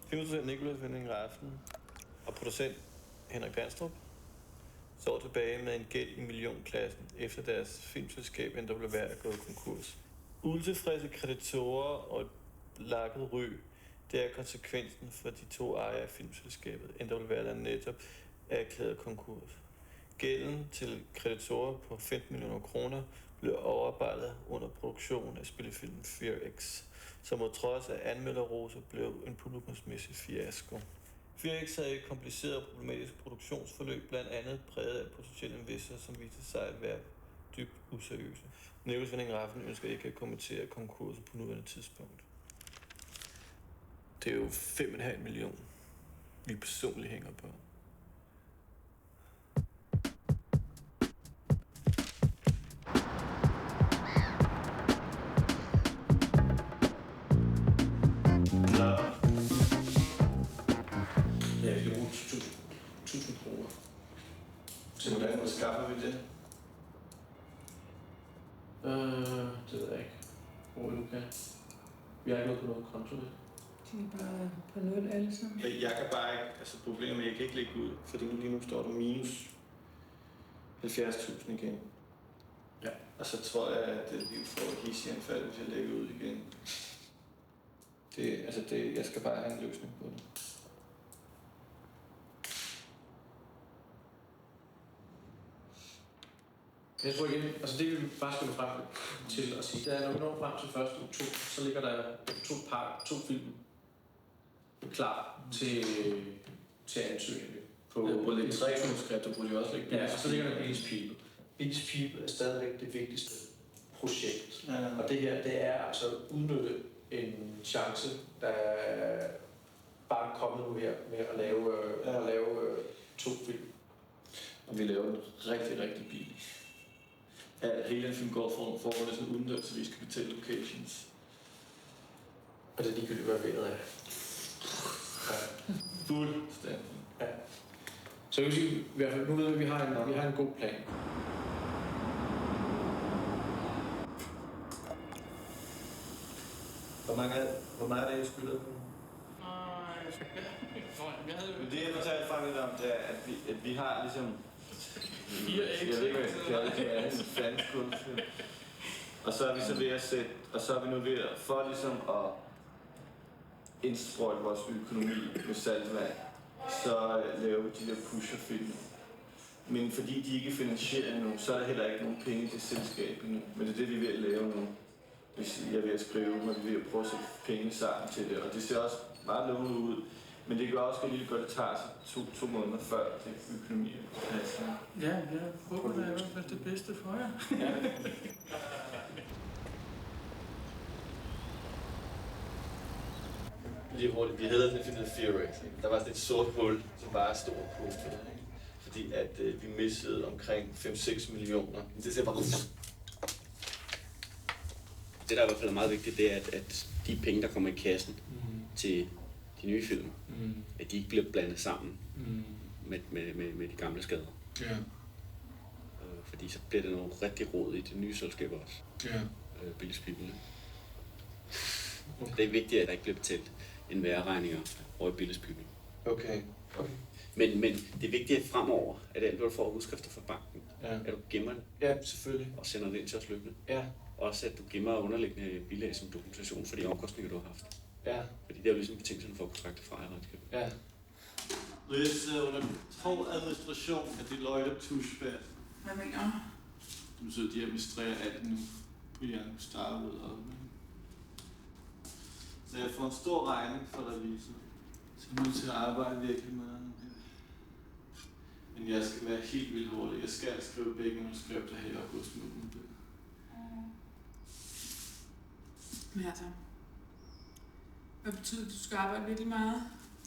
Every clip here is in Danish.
Filmproducent Nicolas Winding Refn og producent Henrik Pandstrup står tilbage med en gæld i millionklassen, efter deres filmselskab NWR er gået konkurs. Utilfredse kreditorer og et lakket ry, det er konsekvensen for de to ejere af filmselskabet, NWR, der netop er erklæret konkurs. Gælden til kreditorer på 15 millioner kroner blev overarbejdet under produktionen af spillefilmen Fear X, som på trods af anmelderroser blev en publikumsmæssig fiasko. Fear X havde et kompliceret og problematisk produktionsforløb, blandt andet præget af potentielle investorer, som viste sig at være dybt useriøse. Nicolas Winding Refn ønsker ikke at kommentere konkursen på nuværende tidspunkt. Det er jo 5,5 millioner, vi personligt hænger på. Ja, vi kan bruge 1000 kroner. Så hvordan skaffer vi det? Det ved jeg ikke. Hvor vi nu kan. Vi har ikke noget på noget konto. De er bare på 0 alle sammen. Jeg kan bare ikke, altså problemet er, at jeg kan ikke lægge ud, fordi lige nu står der minus 70.000 igen. Ja. Og så tror jeg, at vi får hisseanfald, hvis jeg lægger ud igen. Jeg skal bare have en løsning på det. Jeg tror igen, altså det vi bare skal frem til at sige, det er, når vi når frem til 1. oktober, så ligger der to film klar til ansøgning. Jeg burde lægge 3 manuskripter, burde jeg også lægge. Ja, og så ligger der Billy's People. Billy's People er stadigvæk det vigtigste projekt. Ja. Og det her, det er altså at udnytte en chance, der er bare kommet nu her med at lave 2 film. Og vi laver den rigtig, rigtig billigt. Ja, hele den film går for sådan udendørs, så vi skal betale locations. Og det er ligegyldigt, hvad vejret er. Ja. Fuldstændig. Ja. Så jeg vil sige, i hvert fald, nu ved vi, at vi har en god plan. Hvor meget er det, jeg skylder på? Men det, jeg fortalte fra lidt om, det er, at vi har ligesom... 4x. Jeg ved ikke, hvad jeg kalder det. Fanskudfilm. Og så er vi så ved at sætte... Og så er vi nu ved at... For ligesom at indsprøjte vores økonomi med saltvand, så laver vi de der pusherfilm. Men fordi de ikke er finansieret endnu, så er der heller ikke nogen penge til selskabet endnu. Men det er det, vi er ved at lave nu. Jeg er ved at skrive, når vi er ved at prøve at sætte penge sammen til det. Og det ser også meget lovende ud. Men det gør også godt, at det tager sig to måneder før det økonomi passer. Ja, jeg håber, det er i hvert fald det bedste for jer. Ja. Lige hurtigt, vi havde den film Fear X. Der var sådan et sort hul, som bare stod på det. Fordi at vi missede omkring 5-6 millioner. Det ser bare... Det, der i hvert fald er meget vigtigt, det er, at de penge, der kommer i kassen til de nye film, at de ikke bliver blandet sammen med de gamle skader. Ja. Fordi så bliver det noget rigtig rod i de nye selskaber også. Ja. Billy's People. Okay. Det er vigtigt, at der ikke bliver betalt en værregninger over i Billy's People. Okay. Men det er vigtigt at fremover, at alt, hvad du får udskrifter fra banken, at du gemmer det. Ja, selvfølgelig. Og sender det ind til os løbende. Ja. Også at du gemmer underliggende bilag som dokumentation for de omkostninger, du har haft. Ja. Fordi det er jo ligesom betingelserne for at kontrakte fra ejerregnskab. Ja. Hvis under hård administration af Deloitte og Touchebad. Hvad mener du? Det betyder, at de administrerer alt nu. Vi er startet ud af det. Så jeg får en stor regning for revisor. Så jeg er nødt til at arbejde virkelig meget. Men jeg skal være helt vildt hurtig. Jeg skal skrive begge manuskripter her i august måned. Mærta. Hvad betyder det, du skal arbejde virkelig meget?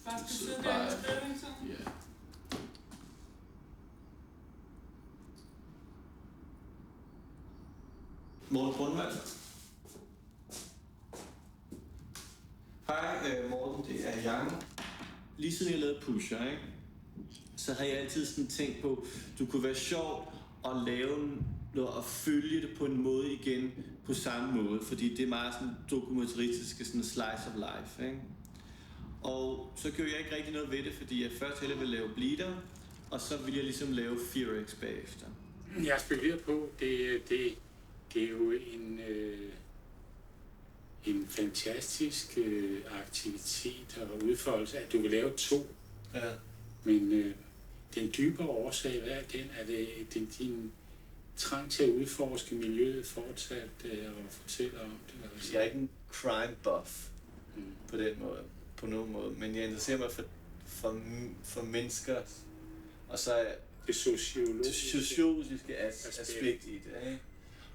Bare skal sidde der og skrive hele tiden? Ja. Morten Brundvald. Hej Morten, det er Jan. Lige siden jeg lavede Pusher, ikke? Så har jeg altid sådan tænkt på, du kunne være sjov at lave noget og følge det på en måde igen på samme måde, fordi det er meget sådan dokumentaristisk, sådan slice of life, ikke? Og så gjorde jeg ikke rigtig noget ved det, fordi jeg først hellere ville lave Bleeder, og så ville jeg ligesom lave Fear X bagefter. Jeg har spekuleret på, det er jo en fantastisk aktivitet og udfoldelse, at du vil lave 2. Ja. Men den dybere årsag, hvad er den? Er det din trang til at udforske miljøet fortsat og fortælle om det? Altså? Jeg er ikke en crime buff på den måde, på nogen måde, men jeg interesserer mig for mennesker, og så er det sociologiske aspekt i det, ikke?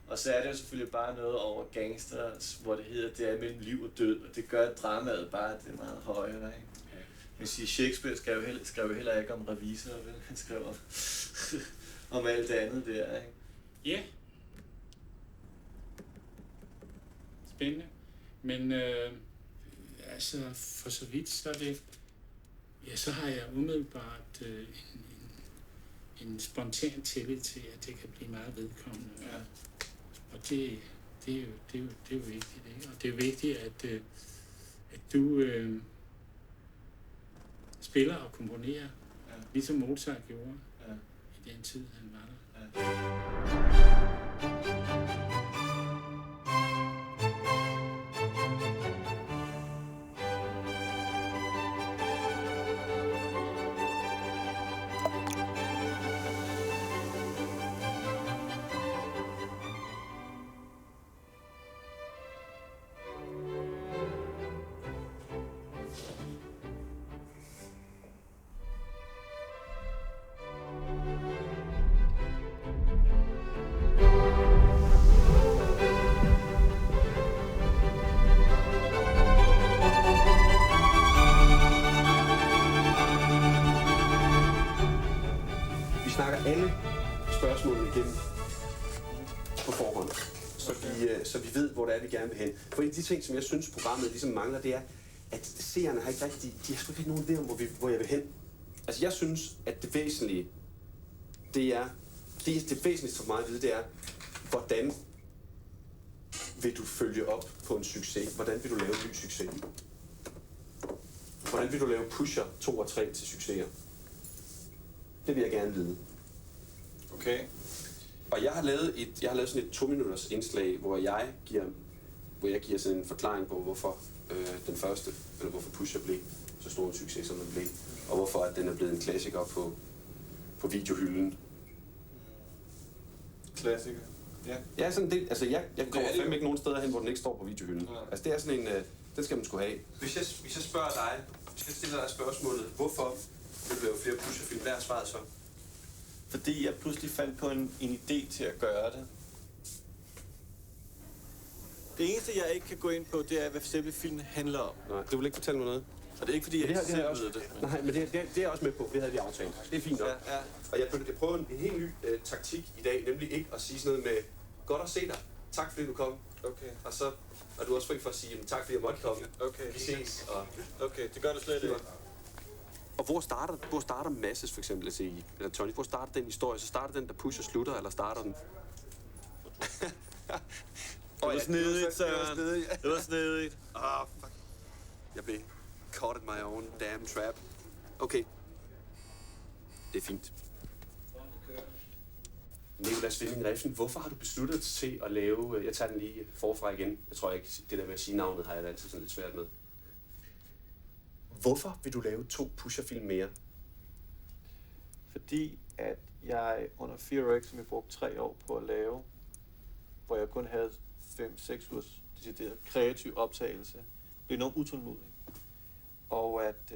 Og så er det jo selvfølgelig bare noget over gangsters, hvor det hedder, det er mellem liv og død, og det gør dramaet bare, det er meget højere, ikke? Ja. Men Shakespeare skrev jo heller ikke om revisorer, vel? Han skrev om alt det andet der, ikke? Ja. Spændende. Men altså, for så vidt, så er det, ja, så har jeg umiddelbart en spontan tillid til, at det kan blive meget vedkommende. Ja. Og det er jo vigtigt, ikke? Og det er vigtigt, at du spiller og komponerer, ligesom Mozart gjorde i den tid, han var der. Ja. Så vi ved, hvor det er, vi gerne vil hen. For en af de ting, som jeg synes, programmet ligesom mangler, det er, at seerne har ikke rigtig, de har sgu ikke nogen idé om, hvor jeg vil hen. Altså jeg synes, at det væsentlige, det væsentligste for mig at vide, det er, hvordan vil du følge op på en succes? Hvordan vil du lave en ny succes? Hvordan vil du lave Pusher 2 og 3 til succeser? Det vil jeg gerne vide. Okay. Og jeg har lavet sådan et 2-minutters indslag, hvor jeg giver sådan en forklaring på, hvorfor den første, eller hvorfor Pusher blev så stor en succes, som den blev, og hvorfor at den er blevet en klassiker på videohylden. Klassiker? Ja. Ja, sådan det. Altså jeg kommer fandme ikke nogen steder hen, hvor den ikke står på videohylden. Ja. Altså det er sådan en, den skal man sgu have. Hvis jeg spørger dig, hvis jeg stiller dig spørgsmålet, hvorfor vil du lave flere Pusher-film, hvad er svaret så? Fordi jeg pludselig fandt på en idé til at gøre det. Det eneste, jeg ikke kan gå ind på, det er, hvad selve filmen handler om. Nej, du vil ikke fortælle mig noget? Og det er ikke, fordi jeg selv ved det. Nej, men det er jeg også med på. Det havde vi aftalt. Det er fint nok. Ja. Og jeg prøver en helt ny taktik i dag, nemlig ikke at sige sådan noget med, godt at se dig, tak fordi du kom. Okay. Og så er du også fri for at sige, tak fordi jeg måtte komme. Okay. Vi ses. Og okay, det gør du slet ikke. Og hvor starter Masses for eksempel, eller Tony, hvor starter den historie? Så starter den, der Pusher slutter, eller starter den? Det var snedigt, Søren. Det var snedigt. Fuck. Jeg blev caught in my own damn trap. Okay. Det er fint. Nicolas Winding Refn, hvorfor har du besluttet dig til at lave... Jeg tager den lige forfra igen. Jeg tror ikke, det der med at sige navnet har jeg altid sådan lidt svært med. Hvorfor vil du lave 2 Pusher-film mere? Fordi at jeg under Fear X, som jeg brugte 3 år på at lave, hvor jeg kun havde 5-6 ugers decideret kreativ optagelse, blev enormt utålmodig. Og at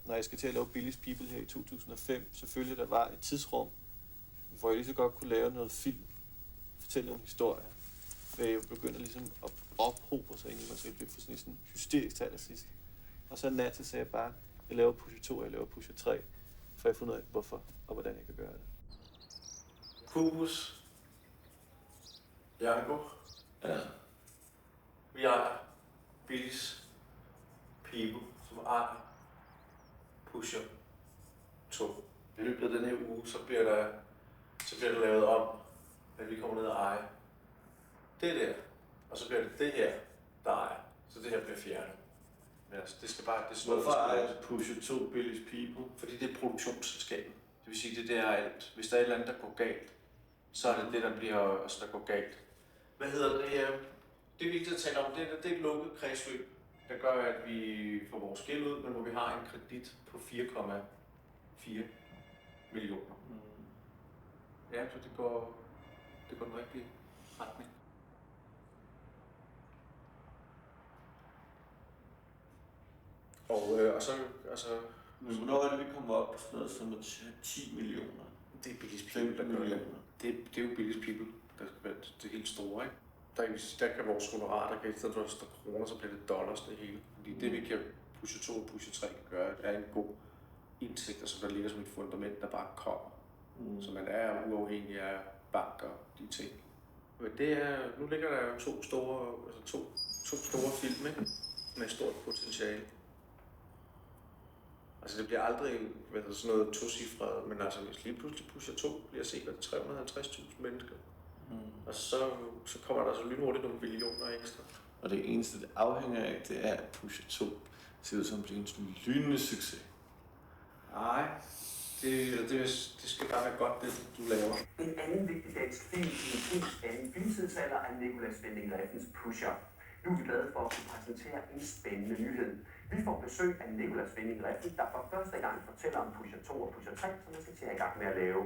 når jeg skal til at lave Billy's People her i 2005, selvfølgelig der var et tidsrum, hvor jeg lige så godt kunne lave noget film, fortælle en historie. For jeg begyndte ligesom at ophobe sig ind i mig, så jeg blev for sådan en hysterisk til allersidst. Og så nat sagde jeg bare, jeg laver Pusher 2, jeg laver Pusher 3, for jeg fundet ud af, hvorfor og hvordan jeg kan gøre det. Pubus. Janko. Ja. Vi ejer Billy's People, som ejer Pusher 2. I løbet af den her uge, så bliver det lavet om, at vi kommer ned og ejer det der. Og så bliver det her, der ejer. Så det her bliver fjernet. Men altså, det skal bare... Det Hvorfor er Pusher 2 Billy's People? Fordi det er produktionsselskabet. Det vil sige, det er alt. Hvis der er et eller andet, der går galt, så er det det, der bliver, altså, der går galt. Hvad hedder det? Det er vigtigt at tale om. Det er et lukket kredsløb, der gør, at vi får vores gæld ud, men hvor vi har en kredit på 4,4 millioner. Ja, så det går den rigtige retning. Og så, altså... Men hvornår er det, vi kommer op på sådan noget som 10 millioner? Det er Billy's People, der gør det. Det er jo Billy's People, der skal være det helt store, ikke? Der kan vores honorar, der kan i stedet for at stå kroner, så bliver det dollars det hele. Fordi det vi kan Pusher 2 og Pusher 3 kan gøre, er en god indtægt, som der ligger som et fundament, der bare kommer. Så man er uafhængig af bank og de ting. Men det er, nu ligger der jo to store film, ikke? Med stort potentiale. Altså det bliver aldrig sådan noget tocifret, men altså hvis lige pludselig Pusher 2 bliver set af 350.000 mennesker, og så kommer der så lynhurtigt nogle billioner ekstra. Og det eneste, det afhænger af, det er, at Pusher 2 ser ud som at blive en lynende succes. Nej, det skal bare være godt, det du laver. En anden vigtig dansk film i en helt anden filmtidsalder er Nicolas Winding Refns Pusher. Nu er vi glade for at kunne præsentere en spændende nyhed. Vi får besøg af Nicolas Winding Refn, der for første gang fortæller om Pusher 2 og Pusher 3, som man skal til i gang med at lave.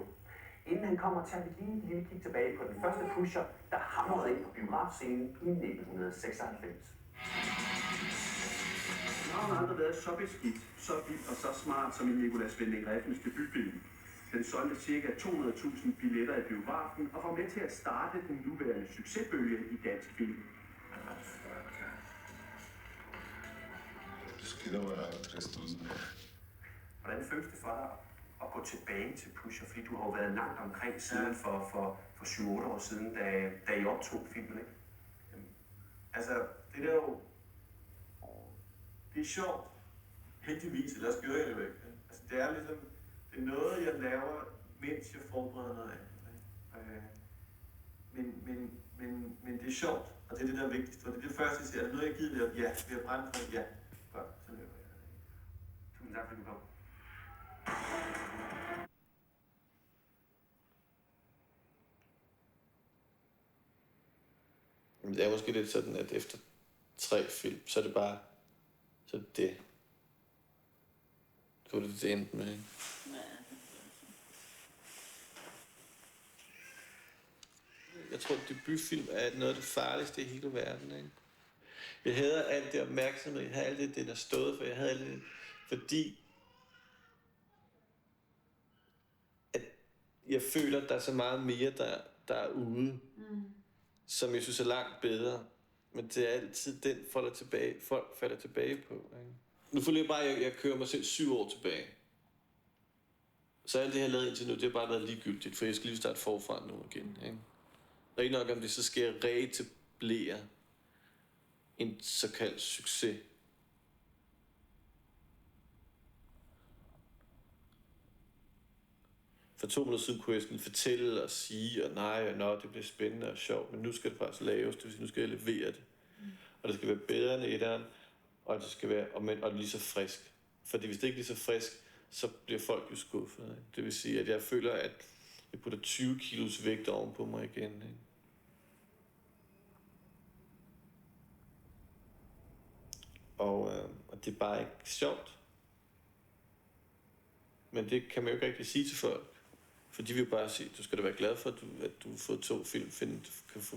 Inden han kommer, tager vi lige et lille kig tilbage på den første Pusher, der hamrede ind på biografscenen i 1996. Der har aldrig været så beskidt, så vild og så smart som i Nicolas Winding Refns debutfilm. Den solgte ca. 200.000 billetter i biografen og var med til at starte den nuværende succesbølge i dansk film. Hvordan føles det for dig at gå tilbage til Pusher? Fordi du har jo været langt omkring siden for 7-8 år siden, da I optog filmen, ikke? Altså, det der jo... Det er sjovt. Heldigvis, ellers gør jeg det jo ikke. Altså, det er ligesom... Det er noget, jeg laver, mens jeg forbereder noget andet. Men det er sjovt, og det er det, der er vigtigst. Og det er det første, jeg siger. Er det noget, jeg gider det? Ja. Vi har brændt for det? Ja. Godt, så laver jeg det. Tusind tak, fordi du kom. Det er måske lidt sådan, at efter 3 film, så er det bare... Så er det. Så er det endte med, ikke? Jeg tror, at debutfilm er noget af det farligste i hele verden, ikke? Jeg hader alt det opmærksomhed, jeg havde alt det, den er stået for, jeg havde alt det, fordi at jeg føler, at der er så meget mere, der er ude, som jeg synes er langt bedre. Men det er altid den, folk falder tilbage på, ikke? Nu føler jeg bare, at jeg kører mig selv 7 år tilbage. Så alt det, jeg har lavet indtil nu, det har bare været ligegyldigt, for jeg skal lige starte forfra nu igen, ikke? Rigtig nok om det, så skal jeg reetablere en såkaldt succes. For 2 minutter siden kunne jeg sådan fortælle og sige, og nej, og nå, det bliver spændende og sjovt, men nu skal det faktisk laves, det vil sige, nu skal jeg levere det. Og det skal være bedre end etteren, og det skal være, og det er lige så frisk. Fordi hvis det ikke er lige så frisk, så bliver folk jo skuffet, ikke? Det vil sige, at jeg føler, at jeg putter 20 kilos vægt ovenpå mig igen, ikke? Og det er bare ikke sjovt. Men det kan man jo ikke rigtig sige til folk. For de vil bare sige, du skal da være glad for, at du har fået 2 film, kan få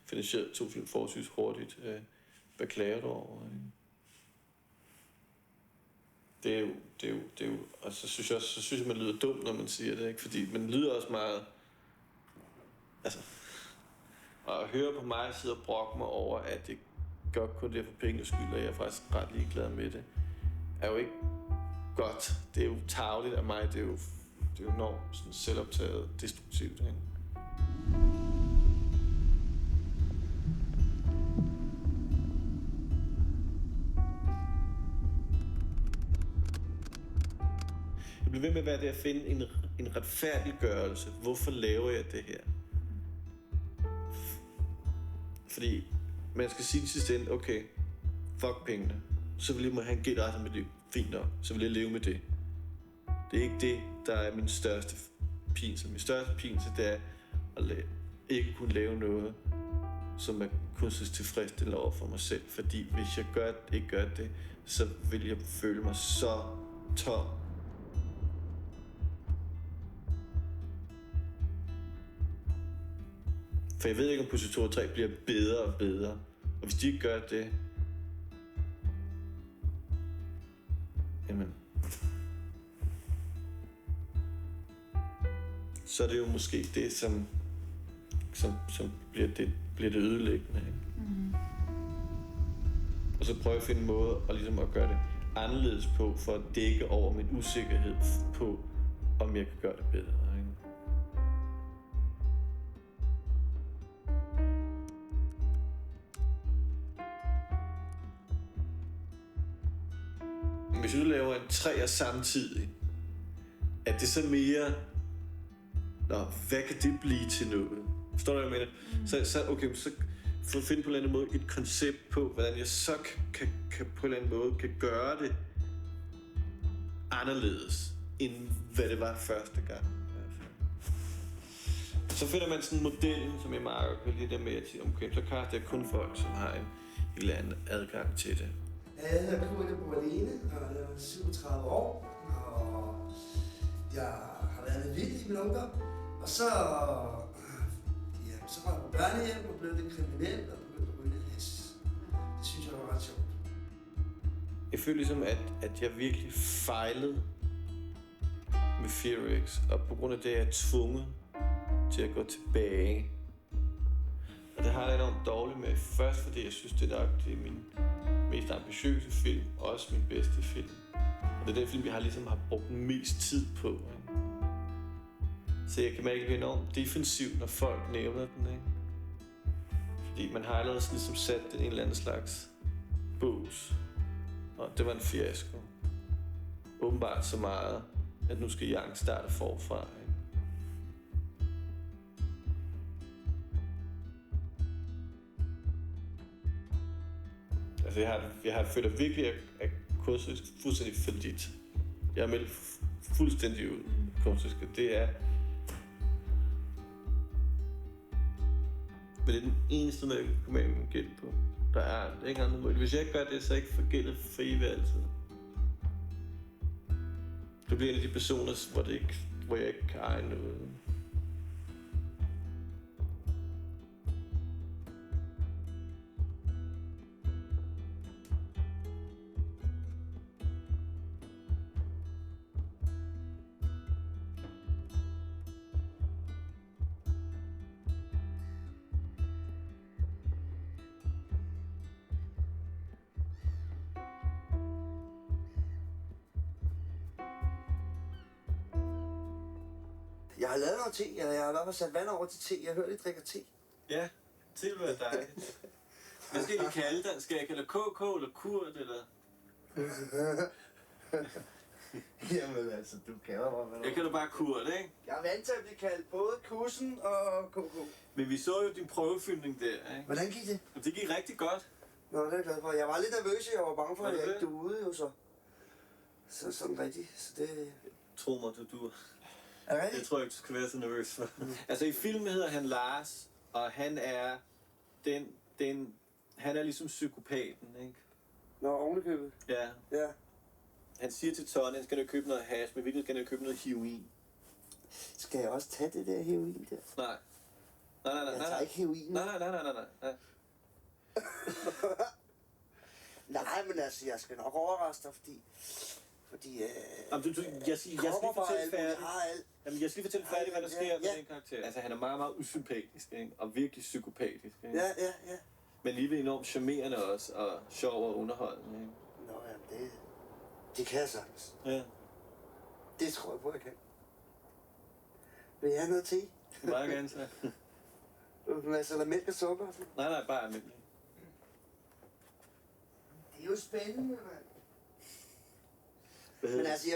finansieret 2 film forholdsvis hurtigt. Hvad klager du over? Ikke? Det er jo, og så synes jeg, man lyder dum, når man siger det, ikke? Fordi man lyder også meget, altså, og at høre på mig sidde og brokke mig over, at det godt kun det for pengenes skyld, og jeg er faktisk ret ligeglad med det, er jo ikke godt. Det er jo tarveligt af mig, det er jo enormt sådan selvoptaget, destruktivt, ikke? Jeg bliver ved med at være det at finde en retfærdiggørelse. Hvorfor laver jeg det her? Fordi man skal sige til sidst ende, okay, fuck pengene. så vil jeg må have en gæld resten af mit liv. Fint nok, så vil jeg leve med det. Det er ikke det, der er min største pinse. Min største pinse, det er at ikke kunne lave noget, som er kunstigt tilfredsstillende over for mig selv. Fordi hvis jeg ikke gør det, så vil jeg føle mig så tom. For jeg ved ikke, om Pussy 2 og 3 bliver bedre og bedre. Og hvis de ikke gør det, jamen, så er det jo måske det, som bliver det ødelæggende. Ikke? Mm. Og så prøve at finde en måde at gøre det anderledes på, for at dække over min usikkerhed på, om jeg kan gøre det bedre. Ikke? Hvis du laver en træer samtidig, er det så mere... hvad kan det blive til noget? Forstår du, hvad jeg mener? Så for at finde på en eller anden måde et koncept på, hvordan jeg så kan på en eller anden måde kan gøre det anderledes, end hvad det var første gang. Så finder man sådan en model, som jeg meget kan lide der med at sige, så kaster jeg kun folk, som har en eller anden adgang til det. Jeg hedder Kurt Borlene, og jeg er 37 år, og jeg har været lidt vild i min ungdom. Og så var jeg på børnehjem og blev lidt kriminel og begyndte at ryge lidt hash. Det synes jeg var ret sjovt. Jeg føler ligesom, at jeg virkelig fejlede med Fear-X, og på grund af det er jeg tvunget til at gå tilbage. Og det har jeg enormt dårligt med. Først fordi jeg synes, det er min mest ambitiøse film, og også min bedste film. Og det er den film, jeg har brugt mest tid på. Ikke? Så jeg kan mærke, at det er enormt defensivt, når folk nævner den. Ikke? Fordi man har allerede ligesom sat den en eller anden slags bås. Og det var en fiasko. Åbenbart så meget, at nu skal Young starte forfra. Ikke? Altså jeg føler virkelig, at kunstnerisk fuldstændig fallit. Jeg er meldt fuldstændig ud kunstnerisk. Det er... Men det er den eneste måde, jeg kan komme af med min gæld på. Der er ikke andre måde. Hvis jeg ikke gør det, så er jeg ikke for gældet for evigt altid. Det bliver en af de personer, hvor jeg ikke kan eje noget. Jeg har lavet noget te, eller jeg har i hvert fald sat vand over til te. Jeg hører, I drikker te. Ja, det vil være dejligt. Hvad skal I kalde den? Skal jeg kalde KK eller Kurt, eller? Jamen altså, du kalder mig, hvad du... Jeg kalder bare Kurt, ikke? Jeg er vant til at blive kaldt både Kussen og KK. Men vi så jo din prøvefilmning der, ikke? Hvordan gik det? Og det gik rigtig godt. Nå, det er jeg glad for. Jeg var lidt nervøs, jeg var bange for, at jeg ikke duede jo så. Så sådan rigtigt, så det... Tro mig, du duer. Er det rigtigt? Jeg tror ikke, du skal være så nervøs for. Altså i filmen hedder han Lars, og han er han er ligesom psykopaten, ikke? Nå, ovenikøbet. Ja. Ja. Han siger til Tony, han skal jo købe noget hash, men virkelig skal han jo købe noget heroin. Skal jeg også tage det der heroin der? Nej. Jeg tager ikke heroin. Nej. Nej, men altså, jeg skal nok overraske dig, fordi jeg skal lige fortælle færdigt. Jamen, jeg skal lige fortælle færdigt, hvad der sker med den karakter. Altså, han er meget, meget usympatisk, ikke? Og virkelig psykopatisk, ikke? Ja. Men alligevel enormt charmerende også, og sjov og underholdende, ikke? Nå, jamen, det kan jeg sagtens. Ja. Det tror jeg på, jeg kan. Vil jeg have noget te? Meget gerne, så. Altså, der mælk og sukker? Nej, bare almindelig. Det er jo spændende, mand. Men altså,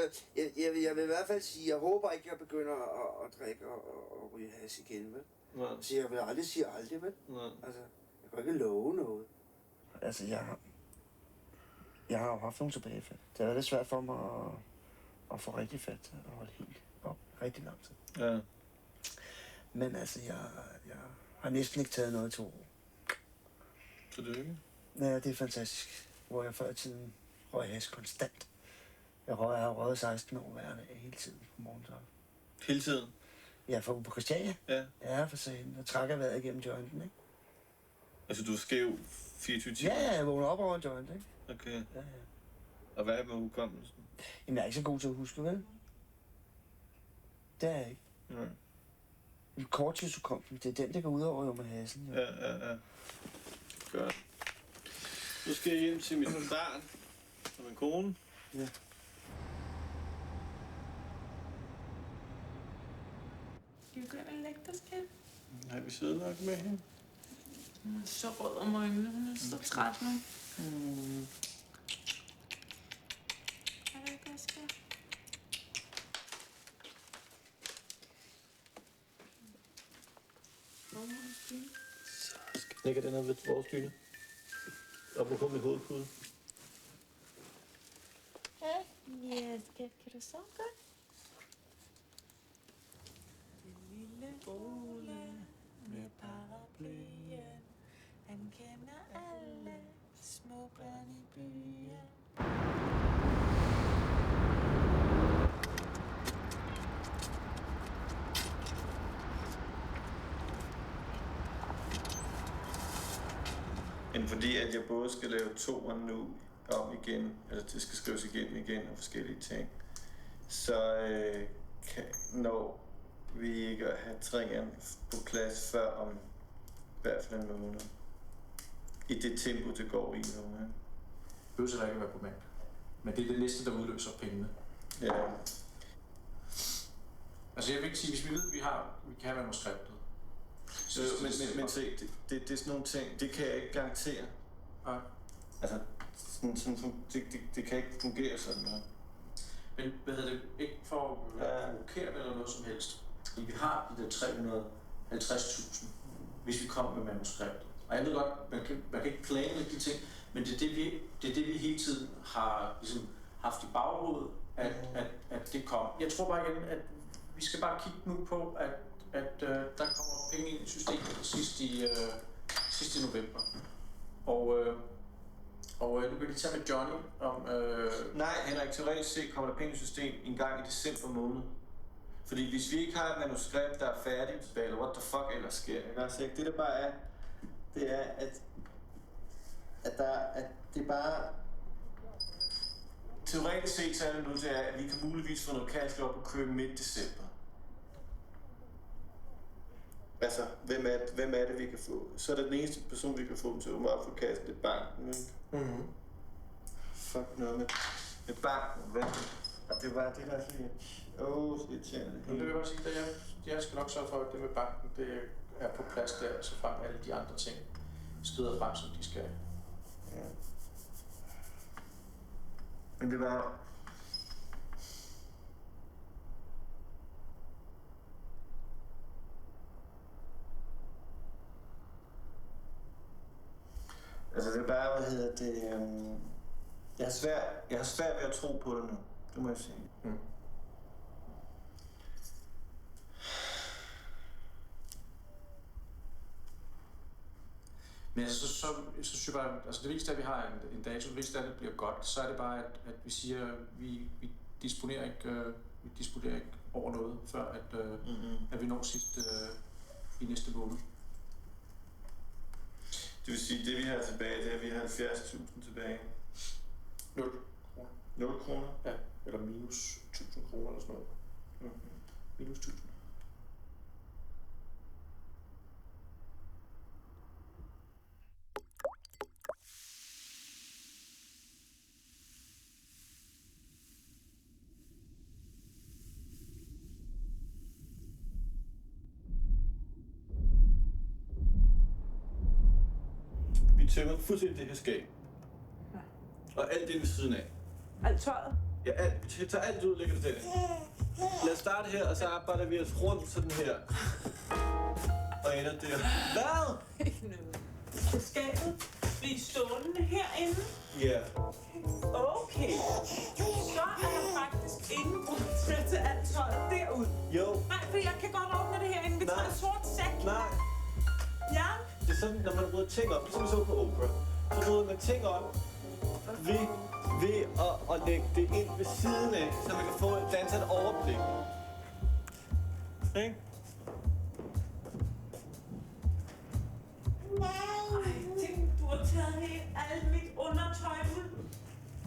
jeg vil i hvert fald sige, jeg håber ikke, jeg begynder at drikke og ryge has igen, vel? Nej. Så jeg vil aldrig sige aldrig, vel? Nej. Altså, jeg kan ikke love noget. Altså, Jeg har jo haft nogle tilbagefald. Det har været lidt svært for mig at få rigtig fat og holde helt op rigtig lang tid. Ja. Men altså, jeg har næsten ikke taget noget til ro. Så det er ikke? Ja, det er fantastisk. Hvor jeg før i tiden røg has konstant. Jeg har røget 16 år hver dag hele tiden på morgentøj. Hele tiden? Ja, for på Christiania. Ja. Ja, for sagen. Jeg trækker vejret igennem jointen, ikke? Altså, du er skæv 24 timer? Ja, jeg vågner op over en joint, ikke? Okay. Ja, ja. Og hvad er med hukommelsen? Jamen, jeg er ikke så god til at huske, vel? Det er jeg ikke. Nej. En korttidshukommelse, det er den, der går ud over jo med hasen. Jo. Ja. Godt. Nu skal jeg hjem til mit barn og min kone. Ja. Skal vi gå ind og lægge dig, skat? Har vi siddet nok med hende? Hun er så rød om øjnene. Hun er så træt nu. Er det ikke, skat? Ligger den her ved vores dyne? Og på mit hovedpude. Ja, skat, kan du sove godt? Den lille Ole med paraplyen, han kender alle små børn i byen. Men fordi at jeg både skal lave toeren nu om igen, eller det skal skrives igennem igen og forskellige ting, så når vi ikke at have trængeren på plads før om i hvert fald en måned. I det tempo, det går i nu. Ja. Det behøver så ikke at være på mandag. Men det er det næste, der udløser pengene. Ja. Altså jeg vil ikke sige, hvis vi ved, at vi kan have manuskriptet. Men se, det er sådan nogle ting, det kan jeg ikke garantere. Ja. Altså, det kan ikke fungere sådan her. Men hvad hedder det? Ikke for at være provokeret eller noget som helst. Vi har de der 350.000, hvis vi kommer med manuskriptet. Og jeg ved godt, man kan ikke planlægge de ting, men det er det, vi hele tiden har ligesom haft i baghovedet, at det kom. Jeg tror bare igen, at vi skal bare kigge nu på, at der kommer penge ind i systemet sidst i november. Og nu kan vi lige tage med Johnny om... Nej, Henrik, teoretisk set kommer der penge i system en gang i december måned. Fordi hvis vi ikke har et manuskript, der er færdigt, eller what the fuck ellers sker, ikke? Altså, det der bare er, det er, at det bare... Teoretisk set så er det nu, det er, at vi kan muligvis få noget cash op og købe midt december. Altså, hvem er det, vi kan få? Så er det den eneste person, vi kan få dem til at åbne op for kassen, det er banken, ikke? Mm-hmm. Fuck noget med banken, hvad? Og det var det der sådan, så irriterende. Men det vil jeg godt sige, at jeg skal nok sørge for, at det med banken, det er på plads der, så frem alle de andre ting skrider frem, som de skal. Ja. Men det var... Altså det er bare, hvad hedder det... Jeg har svært ved at tro på det nu, det må jeg sige. Mm. Men altså, så synes jeg bare, altså det vigtigste er, at vi har en dato, det vigtigste er, at det bliver godt, så er det bare, at vi siger, at vi disponerer ikke over noget, før at vi når sidst i næste måned. Det vil sige, det vi har tilbage, det er, at vi har 70.000 tilbage. 0 kroner. 0 kroner? Ja, eller minus 1.000 kroner eller sådan noget. Okay. Minus 1.000. Vi tømmer fuldstændig det her skab. Ja. Og alt det ved siden af. Alt tøjet? Ja, vi tager alt ud og lægger det der. Lad os starte her, og så arbejder vi os rundt sådan her. Og ender der. Hvad? Ikke noget. På skabet? blive stående herinde? Ja. Okay. Så er der faktisk ingen grund til at tage alt tøjet derud. Jo. Nej, for jeg kan godt åbne det herinde. Vi tager en sort sæk. Nej. Ja? Det er sådan, når man rydder ting op, som vi så på Oprah. Så rydder man ting op ved at lægge det ind ved siden af, så man kan få et danset overblik. Ikke? Ej, tænk, du har taget helt alt mit undertøj ud.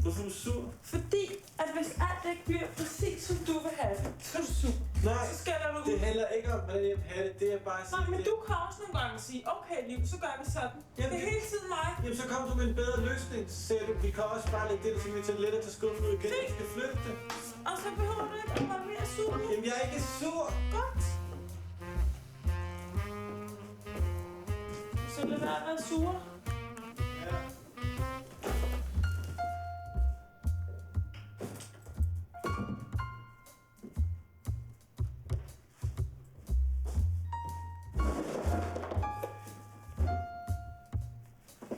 Hvorfor er du sur? Fordi, at hvis alt ikke bliver præcis, som du vil have det, så er du sur. Nej, så skal der ud. Det handler ikke om, hvordan jeg vil have det. Det er bare at sige... Nej, men du kan også nogle gange sige, okay Liv, så gør vi sådan. Jamen, det er hele tiden mig. Jamen, så kommer du med en bedre løsning. Så siger du, vi kan også bare lægge det, som vi tager lettere til skuffen ud igen. Vi skal flytte det. Og så behøver du ikke at være mere sur. Jamen, jeg er ikke sur. Godt. Så lad være at være sur. Ja.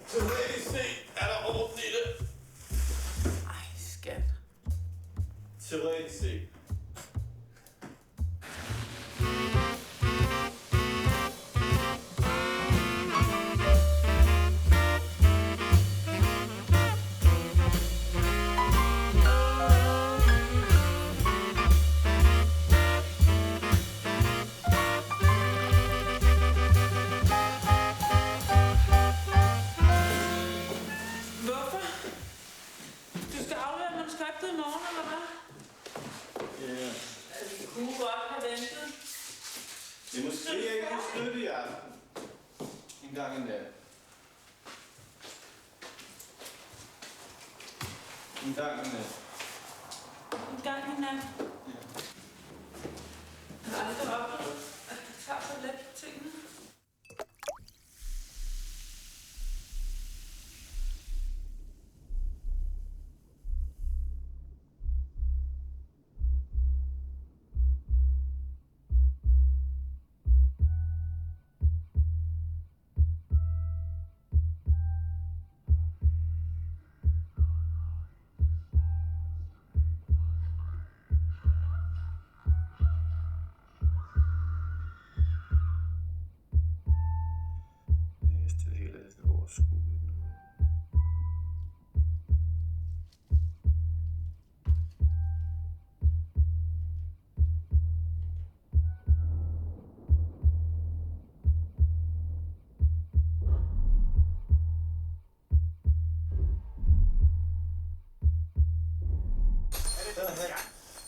Teoretisk set er der orden i det. Ej, skat. Teoretisk set. Hvorfor? Du skal aflevere manuskriptet i morgen, eller hvad? Ja. Altså, du kunne godt have ventet. Det er måske ikke en støtte i aften. En gang en nat. En gang en nat. En gang i nat. Jeg har aldrig oplevet, at du tager så let på tingene. Det hele er sådan overskueligt nu.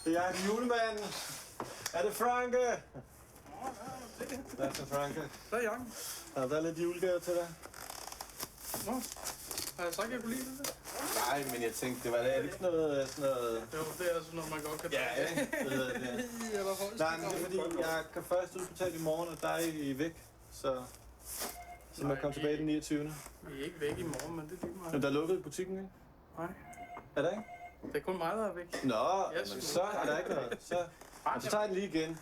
Det er julemanden. Er det Franke? Hvad så, Franke? Så er jeg. Har der lidt julegave til dig? Nå, har jeg sagt, at jeg kunne lide det? Nej, men jeg tænkte, det var da ikke sådan noget... Jo, det er sådan noget, man godt kan Ja, drikke. ikke? Det hedder det. Eller højst. Nej, men det er fordi, jeg kan først udbetale i morgen, og der er I væk. Så man kommer tilbage den 29. Vi er ikke væk i morgen, men det er lige meget. Men der er lukket i butikken, ikke? Nej, Er der ikke? det er kun mig, der er væk. Nå, Jeg men skulle- så er der ikke noget. Så tager jeg den lige igen.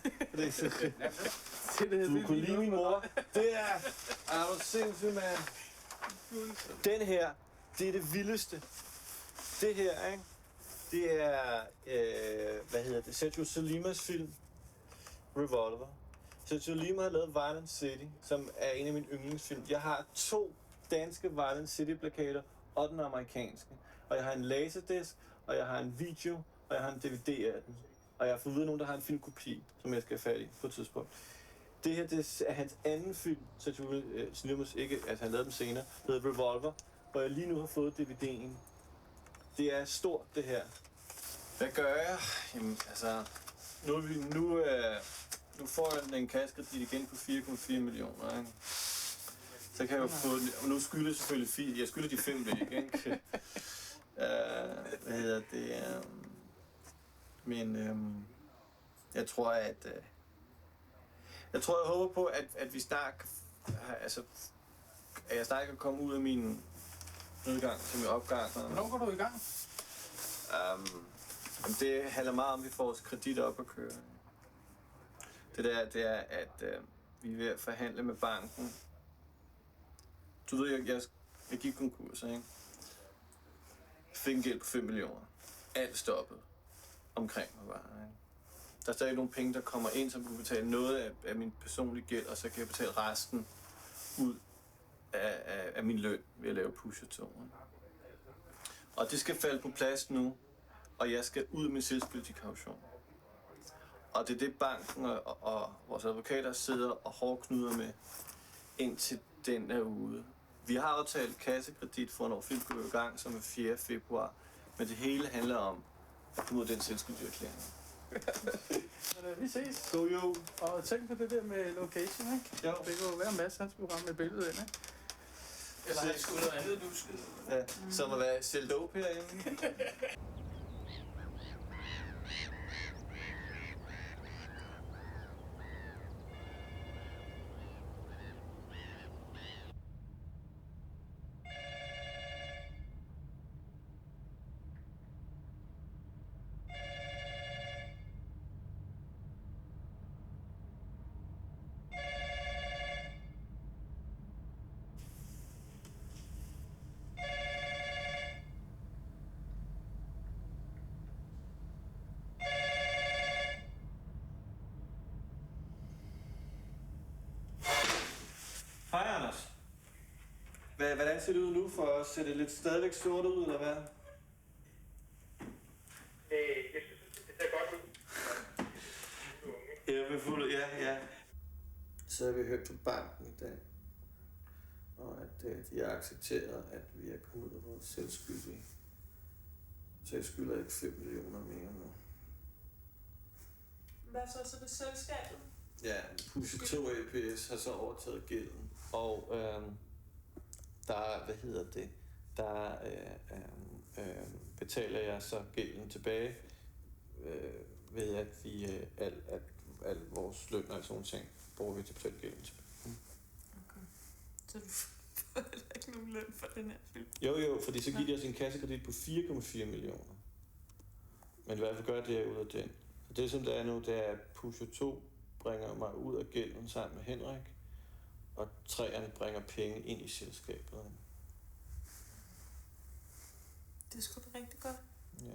Du kunne lide min mor. Det er du sindssygt, mand. Den her, det er det vildeste. Det her, ikke? Det er, hvad hedder det? Sergio Solimas film, Revolver. Sergio Solima har lavet Violent City, som er en af mine yndlingsfilm. Jeg har 2 danske Violent City-plakater, og den amerikanske. Og jeg har en laserdisc, og jeg har en video, og jeg har en DVD af den. Og jeg har fået at vide nogen, der har en filmkopi, som jeg skal have fat i på et tidspunkt. Det her, det er hans anden film, Sergio Solimas ikke, altså han lavede den senere, der hedder Revolver, hvor jeg lige nu har fået DVD'en. Det er stort, det her. Hvad gør jeg? Jamen, altså, nu får jeg en kassekredit igen på 4,4 millioner, ikke? Så kan jeg jo få, og nu skylder jeg selvfølgelig jeg skylder de 5 væk, ikke? Hvad hedder det? Men jeg tror, jeg håber på, at vi snart, altså, at jeg snart kan komme ud af min nedgang til min opgang. Hvornår går du i gang? Det handler meget om, at vi får vores kredit op at køre. Det er, at vi er ved at forhandle med banken. Du ved, Jeg gik konkurs, ikke? Fik en gæld på 5 millioner. Alt stoppet omkring mig bare, ikke? Der er stadig nogle penge, der kommer ind, som kan betale noget af min personlige gæld, og så kan jeg betale resten ud af min løn ved at lave Pusher 2. Og det skal falde på plads nu, og jeg skal ud med selvskyldig kaution. Og det er det, banken og vores advokater sidder og hårdknuder med, indtil den er ude. Vi har aftalt kassekredit for, når film går i gang, som er 4. februar. Men det hele handler om at komme ud af den selvskyldige erklæring. Vi ses. God jul. Og tænk på det der med location, ikke? Jo. Det kunne jo være en masse, han skulle ramme med billedet ind, ikke? Eller han skulle noget andet, du skulle. Ja, som at være selv dope herinde. Hej Anders. Hvordan ser det ud nu for os? Ser det lidt stadigvæk sort ud, eller hvad? Jeg synes, det ser godt ud. Ja. Så har vi hørt på banken i dag, og at de har accepteret, at vi er kommet ud af vores selvskyldige. Så jeg skylder ikke 5 millioner mere nu. Hvad så det selskabet? Ja, Pusher 2 ApS har så overtaget gælden, og der betaler jeg så gælden tilbage, ved at vi al vores løn og sådan ting bruger vi til at betale gælden tilbage. Okay. Så du får heller ikke nogen løn for den her film? Jo, fordi så giver de os en kassekredit på 4,4 millioner. Men i hvert fald gør det her ud af den. Så det som der er nu, det er, at Pusher 2 bringer mig ud af gælden sammen med Henrik, og 3'erne bringer penge ind i selskabet. Det er sgu da rigtig godt. Ja.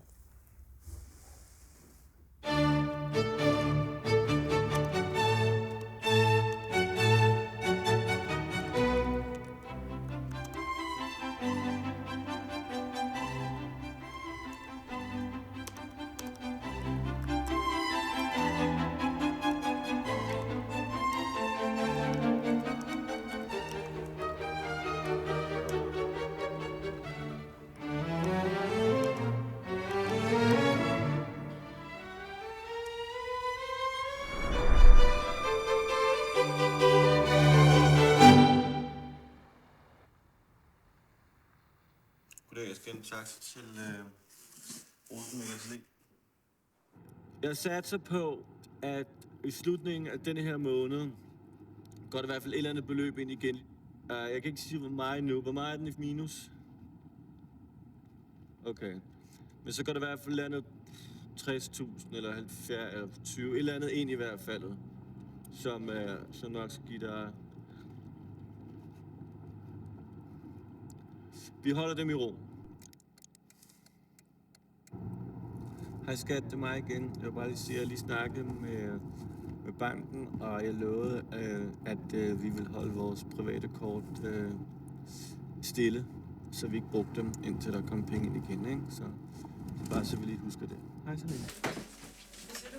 Jeg skal en taxa til Rosenmøllers Lig. Jeg satser på, at i slutningen af denne her måned, går der i hvert fald et eller andet beløb ind igen. Jeg kan ikke sige, hvor meget nu. Hvor meget er den i minus? Okay. Men så går der i hvert fald et eller andet 60.000 eller 70 eller 20. Et eller andet ind i hvert fald. Som så nok skal give dig... Vi holder dem i ro. Hej skat, det er mig igen. Jeg vil bare lige sige, at jeg lige snakkede med banken, og jeg lovede, at vi vil holde vores private kort stille, så vi ikke brugte dem, indtil der kom penge ind igen, ikke? Så bare så vi lige husker det. Hej så længe. Hvad siger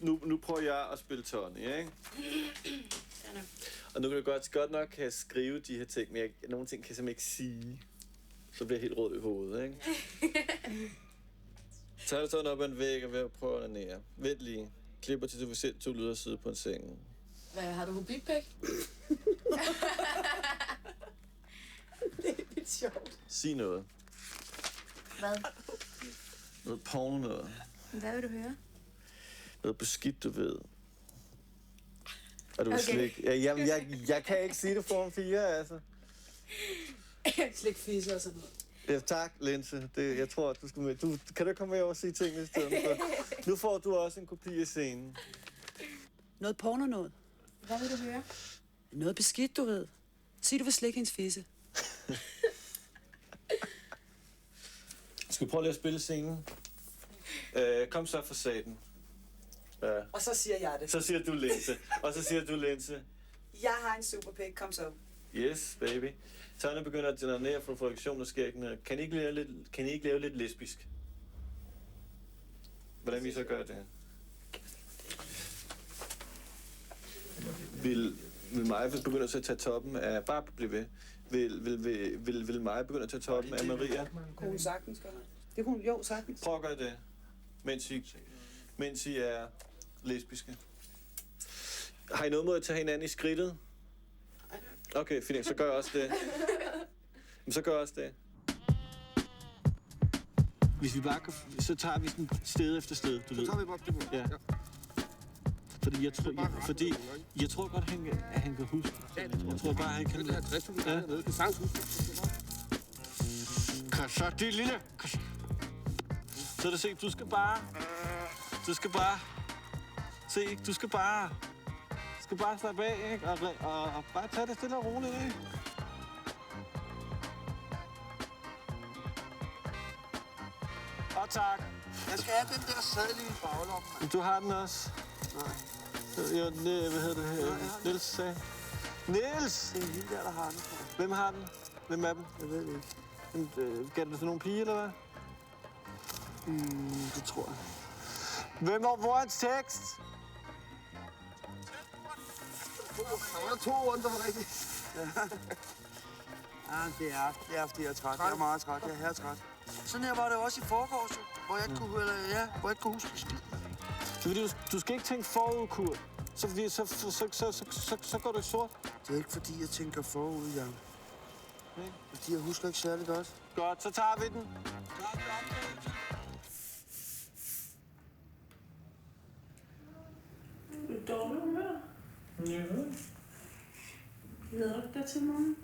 du? Nu prøver jeg at spille Tony, ikke? Og nu kan jeg godt nok kan skrive de her ting, men nogle ting kan jeg simpelthen ikke sige. Så bliver jeg helt rød i hovedet, ikke? Tag dig sådan op ad en væg og ved at prøve at onanere. Vent lige. Klipper til, du vil selv 2 lyder sidde på en seng. Hvad, har du hobbypæk? Det er lidt sjovt. Sig noget. Hvad? Noget porno noget. Hvad vil du høre? Noget beskidt, du ved. Og du slet ikke... Jeg kan ikke sige det form 4, altså. Slik fisse og sådan noget. Ja, tak, Linse. Jeg tror, at du skal med. Kan du komme med over og sige tingene i stedet for? Nu får du også en kopi af scenen. Noget porno noget. Hvad vil du høre? Noget beskidt, du ved. Sig, du vil slikke hendes fisse. Skal vi prøve lige at spille scenen? Kom så for satan. Og så siger jeg det. Så siger du Linse. Og så siger du Linse. Jeg har en superpæk, kom så. Yes, baby. Tørne begynder at generere fra projektion og skæggene. Kan I ikke lave lidt lesbisk? Hvordan vi så gør det? Vil Maja begynde at tage toppen af... Bare bliv ved. Vil Maja begynde at tage toppen af Maria? Kunne hun sagtens gøre det? Det kunne hun jo sagtens. Prøv at gøre det, mens I er lesbiske. Har I noget mod at tage hinanden i skridtet? Okay, fint. Så gør jeg også det. Men så gør jeg også det. Hvis vi bare kan, så tager vi sådan sted efter sted, du ved. Så tager vi bare det. Ja. Fordi jeg tror godt, at han kan huske. Jeg tror bare, han kan... Det er 60.000 gange nede. Det er sagtens huske. Så det lille... Så det se, du skal bare slappe af, ikke? Og bare tage det stille og roligt, ikke? Og tak. Jeg skal have den der sadel i baglommen. Du har den også. Nej. Jo, hvad hedder det her? Niels sagde. Niels! Det er hende der har den. Hvem har den? Hvem er dem? Jeg ved det ikke. Gav du det til nogle piger, eller hvad? Det tror jeg. Hvor er hans tekst? Der var 2 ord, der var rigtigt. Ja, det er fordi jeg er træt. Jeg er meget træt. Jeg er hertræt. Sådan her var det også i forgårs, hvor jeg ikke kunne huske skid. Så du skal ikke tænke forud, Kurt. Så går det sort. Det er ikke fordi, jeg tænker forud, Jan. Fordi jeg husker ikke særlig godt. Godt, så tager vi den. Du er dårlig humør. Ja. Leder du ikke der til morgen?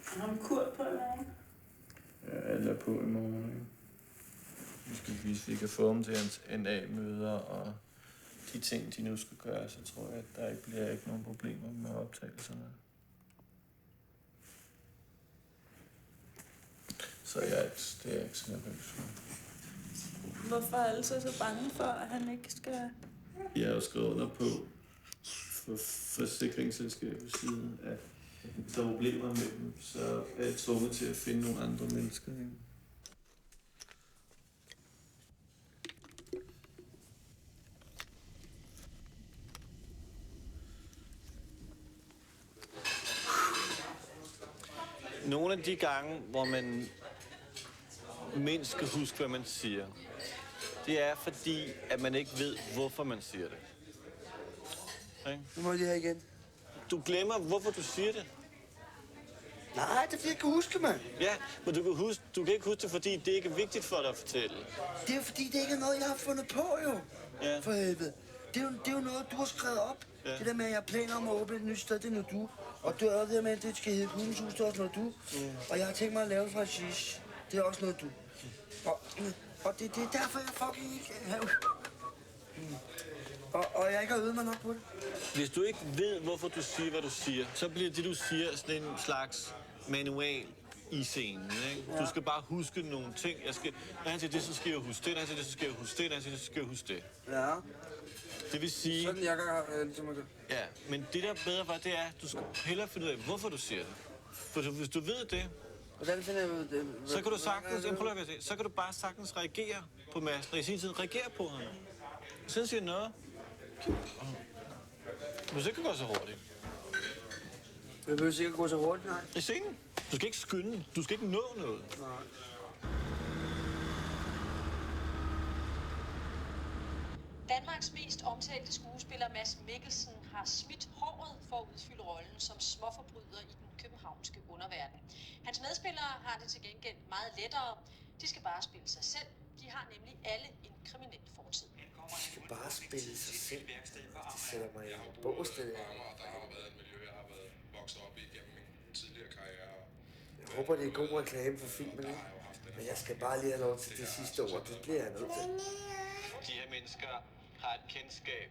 Har du Kurt på i morgen? Ja, alle er på i morgen, ikke? Nu skal vi vise, at vi kan få dem til hans NA-møder, og de ting, de nu skal gøre, så tror jeg, at der ikke bliver nogen problemer med optagelserne. Så det er ikke så nervøs for. Hvorfor er alle så bange for, at han ikke skal... Jeg har jo skrevet under på for forsikringsselskabets side, at der er problemer med dem, så er jeg tvunget til at finde nogle andre mennesker. Ikke? Nogle af de gange, hvor man mindst skal huske, hvad man siger, det er fordi, at man ikke ved, hvorfor man siger det. Okay? Nu må jeg lige have igen. Du glemmer, hvorfor du siger det. Nej, det er fordi, jeg kan huske, mand. Ja, men du kan ikke huske det, fordi det ikke er vigtigt for dig at fortælle. Det er jo fordi, det ikke er noget, jeg har fundet på, jo. Ja. For helvede. Det er jo noget, du har skrevet op. Ja. Det der med, at jeg har planer om at åbne et nyt sted, det er noget du. Og du er også det med, at det skal hedde Hundens Hus, det er også noget du. Og jeg har tænkt mig at lave en franchise. Det er også noget du. Og det er derfor, jeg fucking ikke have. Og jeg ikke har øvet mig nok på det. Hvis du ikke ved, hvorfor du siger, hvad du siger, så bliver det, du siger, sådan en slags manual i scenen, ikke? Ja. Du skal bare huske nogle ting. Når han siger det, så skal jeg huske det. Når han siger det, så skal jeg huske det. Når han siger det, så skal jeg huske det. Ja. Det vil sige... Sådan jeg gør, ligesom jeg gør. Ja, men det der bedre var, det er, at du skal hellere finde ud af, hvorfor du siger det. For hvis du ved det, hvordan finder jeg ud det? Så kan du sagtens, så kan du bare sagtens reagere på Madsen, og i sin tid reagere på ham. Så siger noget. Men så kan gå så hurtigt. Jeg vil sikkert gå så hurtigt, nej. I scenen. Du skal ikke skynde. Du skal ikke nå noget. Nej. Danmarks mest omtalte skuespiller Mads Mikkelsen har smidt håret for at udfylde rollen som småforbryder i den københavnske underverden. Hans medspillere har det til gengæld meget lettere. De skal bare spille sig selv. De har nemlig alle en kriminel fortid. De skal bare spille sig selv. Det sætter mig i et båsted. Der har været et miljø, jeg har været vokset op i gennem min tidligere karriere. Jeg håber, det er god reklame for filmen, ikke? Men jeg skal bare lige have lov til det sidste ord. Det bliver jeg nødt til. De her mennesker har et kendskab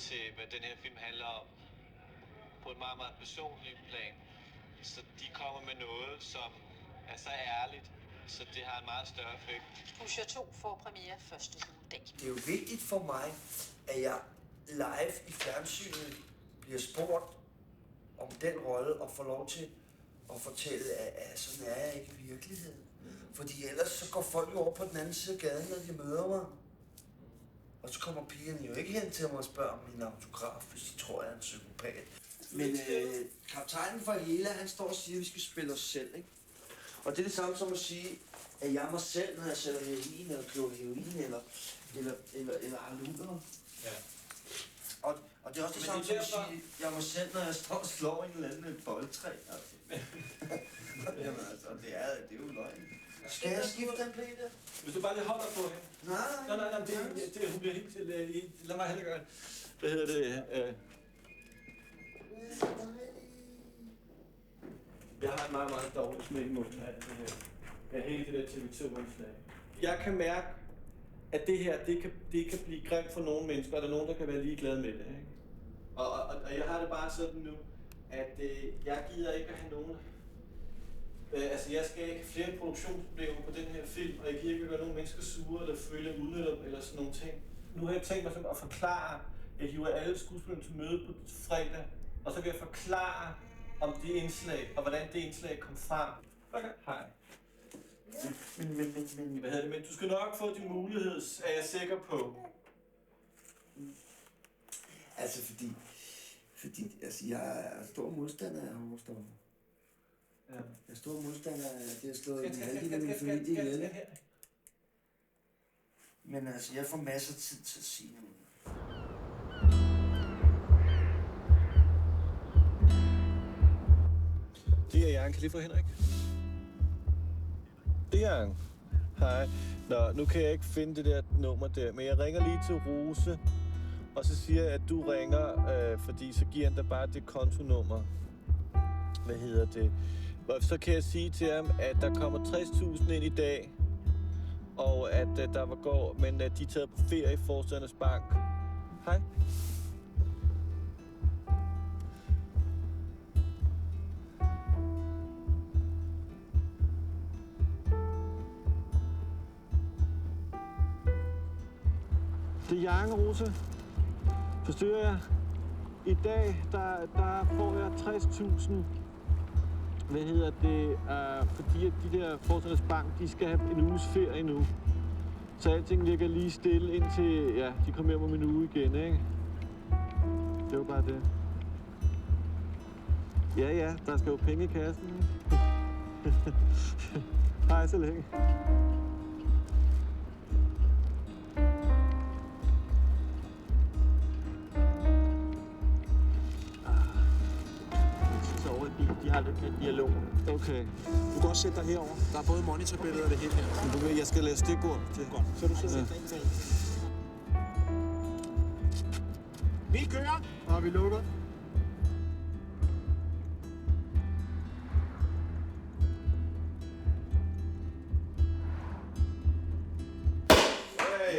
til, hvad den her film handler om, på et meget, meget personligt plan. Så de kommer med noget, som er så ærligt, så det har en meget større effekt. Pusher 2 får premiere første juledag. Det er jo vigtigt for mig, at jeg live i fjernsynet bliver spurgt om den rolle og får lov til at fortælle, at sådan er jeg ikke i virkeligheden. Fordi ellers så går folk jo over på den anden side af gaden, når de møder mig. Og så kommer pigerne jo ikke hen til mig og spørger om min autograf, hvis de tror, jeg er en psykopat. Men kaptajnen fra Hela, han står og siger, at vi skal spille os selv, ikke? Og det er det samme som at sige, at jeg er mig selv, når jeg sætter heroin, eller klår heroin, eller har luder. Ja. Og det er også det samme som at sige, at jeg er mig selv, når jeg står og slår en eller anden med et boldtræ. Jamen altså, det er jo løgn. Skal jeg skifte den blæ der? Hvis du bare lige holder på hende. Nej, det hun bliver helt til... Lad mig heller gøre det. Hvad hedder det? Jeg har et meget, meget dårligt smag i munden af det her. Af hele det der TV2-indslag. Jeg kan mærke, at det her, det kan blive grimt for nogle mennesker, og der er nogen, der kan være ligeglade med det, ikke? Og jeg har det bare sådan nu, at jeg gider ikke at have nogen... Altså, jeg skal ikke have flere produktionsproblemer på den her film, og jeg gider ikke at gøre nogen mennesker sure, eller føle, at udnytter dem, eller sådan nogle ting. Nu har jeg tænkt mig at forklare, at jeg hiver alle skuespillerne til møde på fredag, og så vil jeg forklare om det indslag, og hvordan det indslag kom frem. Okay. Hej. Men, hvad hedder det? Men du skal nok få din mulighed, er jeg sikker på. Altså, fordi altså, jeg er stor modstander af hårdstoffer. Ja. Jeg er stor modstander af det, jeg slået en halvdel af min familie ihjel. Men altså, jeg får masser af tid til at sige noget. Det er Jørgen. Kan lige få Henrik? Det er Jørgen. Hej. Nå, nu kan jeg ikke finde det der nummer der, men jeg ringer lige til Rose, og så siger jeg, at du ringer, fordi så giver han dig bare det kontonummer. Hvad hedder det? Og så kan jeg sige til ham, at der kommer 60.000 ind i dag, og at der var går, men at de er taget på ferie i Forstadernes Bank. Hej. Det er Jørgen, Rose. Forstyrrer jeg? I dag, der får jeg 60.000. Hvad hedder det? Fordi at de der Forstadernes Bank, de skal have en uges ferie nu. Så alting ligger lige stille indtil, ja, de kommer hjem om en uge igen, ikke? Det var bare det. Ja, der skal jo penge i kassen, ikke? Hej så længe. De har lidt mere dialog. Okay. Du kan også sætte dig herover. Der er både monitorbilleder og det hele her. Men du ved, jeg skal lave stikord til. Godt. Så du sidder dig. Vi kører! Og vi lukker.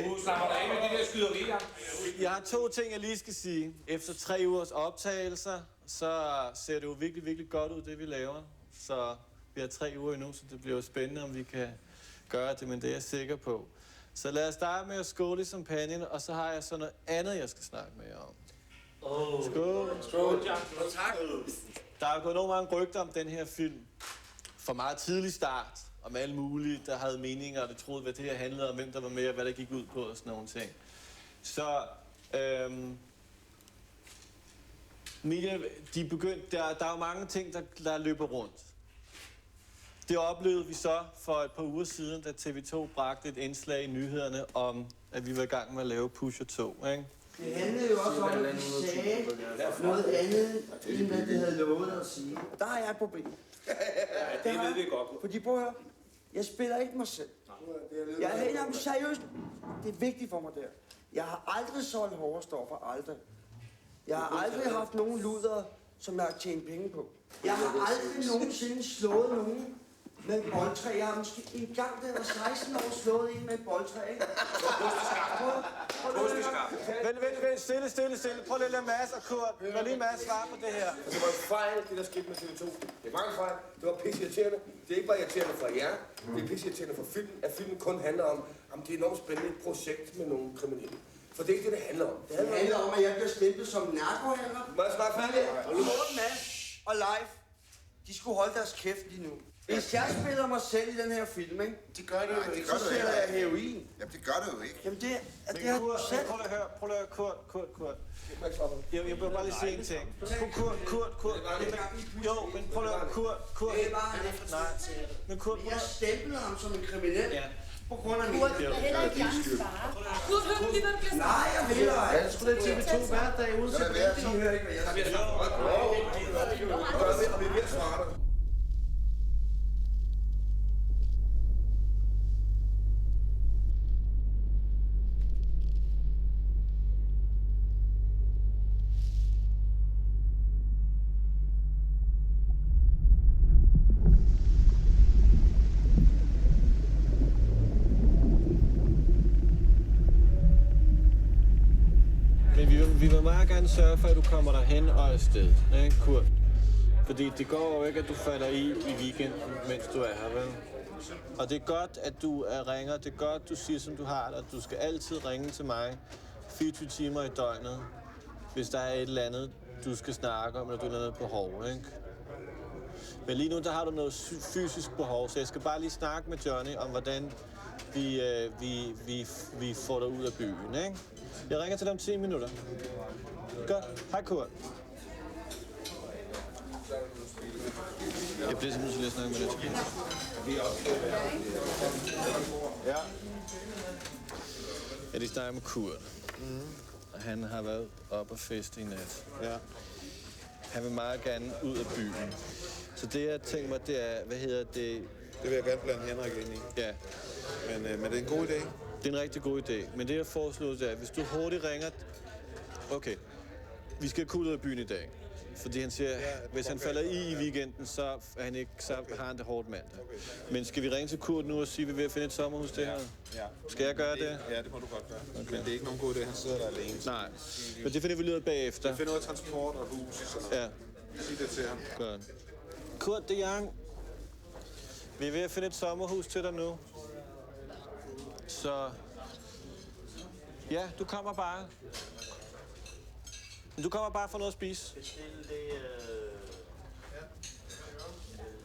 Nu slapper dig af med de der skyderier. Jeg har 2 ting, jeg lige skal sige. Efter 3 ugers optagelser, så ser det jo virkelig, virkelig godt ud, det vi laver. Så vi har 3 uger endnu, så det bliver jo spændende, om vi kan gøre det, men det er jeg sikker på. Så lad os starte med at skåle i champagnen, og så har jeg så noget andet, jeg skal snakke med jer om. Skål! Skål, Jack. Tak. Der er gået nogle mange rygter om den her film. For meget tidlig start, om alle mulige, der havde meninger, og det troede, hvad det her handlede om, hvem der var med, og hvad der gik ud på, og sådan nogle ting. Så, Mia, de begyndte, der er jo mange ting, der løber rundt. Det oplevede vi så for et par uger siden, da TV2 bragte et indslag i nyhederne om, at vi var i gang med at lave Pusher 2, ikke? Det handlede jo også om, at de sagde noget andet, end hvad de havde lovet at sige. Der har jeg et problem. Ja, det ved vi godt. Fordi prøv at høre, jeg spiller ikke mig selv. Jeg er helt om seriøst. Det er vigtigt for mig der. Jeg har aldrig solgt hårde stoffer, aldrig. Jeg har aldrig haft nogen luder, som jeg har tjent penge på. Jeg har aldrig nogensinde slået nogen Med et boldtræ. Jeg har måske en gang, da jeg var 16 år, slået en med et boldtræ, ikke? Vent, stille. Prøv lige at lade Mads og Kurt. Lad lige Mads svare på det her. Det var en fejl, det der skete med TV2. Det var en fejl. Det var pisseirriterende. Det er ikke bare irriterende for jer. Det er pisseirriterende for filmen, at filmen kun handler om det er et enormt spændende projekt med nogle kriminelle. For det er ikke det, det handler om. Det handler om, at jeg bliver stemplet som narkohandler. Må jeg snakke færdig? Morten, Mads og Leif, de skulle holde deres kæft lige nu. Hvis jeg spiller mig selv i den her film, ikke? Det gør det jo ikke. Så spiller jeg heroin. Jamen, det gør det jo ikke. Jamen, det har du selv. Prøv at høre, Kurt. Jeg vil bare lige sige en ting. Kurt. Jo, men prøv at høre, Kurt. Nej, men Kurt. Jeg stemplede ham som en kriminel. Ja. På grund af min... Kurt, det er heller ikke jeres far. Kurt, hør lige, hvad der bliver sagt. Nej, jeg vil ej. Jeg skulle da TV2 hver dag ude til De hører ikke, hvad jeg siger. Og vi er mere smarte. Vi vil meget gerne sørge for, at du kommer derhen og afsted, ikke, Kurt? Fordi det går jo ikke, at du falder i weekenden, mens du er her, vel? Og det er godt, at du ringer. Det er godt, at du siger, som du har det. Og du skal altid ringe til mig 24 timer i døgnet, hvis der er et eller andet, du skal snakke om, eller du har noget behov, ikke? Men lige nu, der har du noget fysisk behov, så jeg skal bare lige snakke med Johnny om, hvordan vi får dig ud af byen, ikke? Jeg ringer til dig om 10 minutter. Godt. Hej, Kurt. Jeg bliver simpelthen så lige at snakke med dig. Ja. Ja, de snakker med Kurt. Og han har været op og feste i nat. Ja. Han vil meget gerne ud af byen. Så det, jeg tænker mig, det er, hvad hedder det? Det vil jeg gerne blande Henrik ind i. Ja. Men det er en god idé. Det er en rigtig god idé. Men det, jeg foreslår, det er, at hvis du hurtigt ringer... Okay, vi skal kunne ud af byen i dag. Fordi han siger, hvis han falder i weekenden, så har han det hårdt mandag. Okay. Men skal vi ringe til Kurt nu og sige, at vi er ved at finde et sommerhus det her? Ja. Skal jeg gøre det? Ja, det må du godt gøre. Okay. Men det er ikke nogen god idé, han sidder der alene. Nej, men det finder vi ud af bagefter. Vi finder ud af transport og hus og sådan noget. Ja. Sig det til ham. Godt. Kurt, det er Jan. Vi er ved at finde et sommerhus til dig nu. Så... Ja, du kommer bare. Du kommer bare for noget at spise.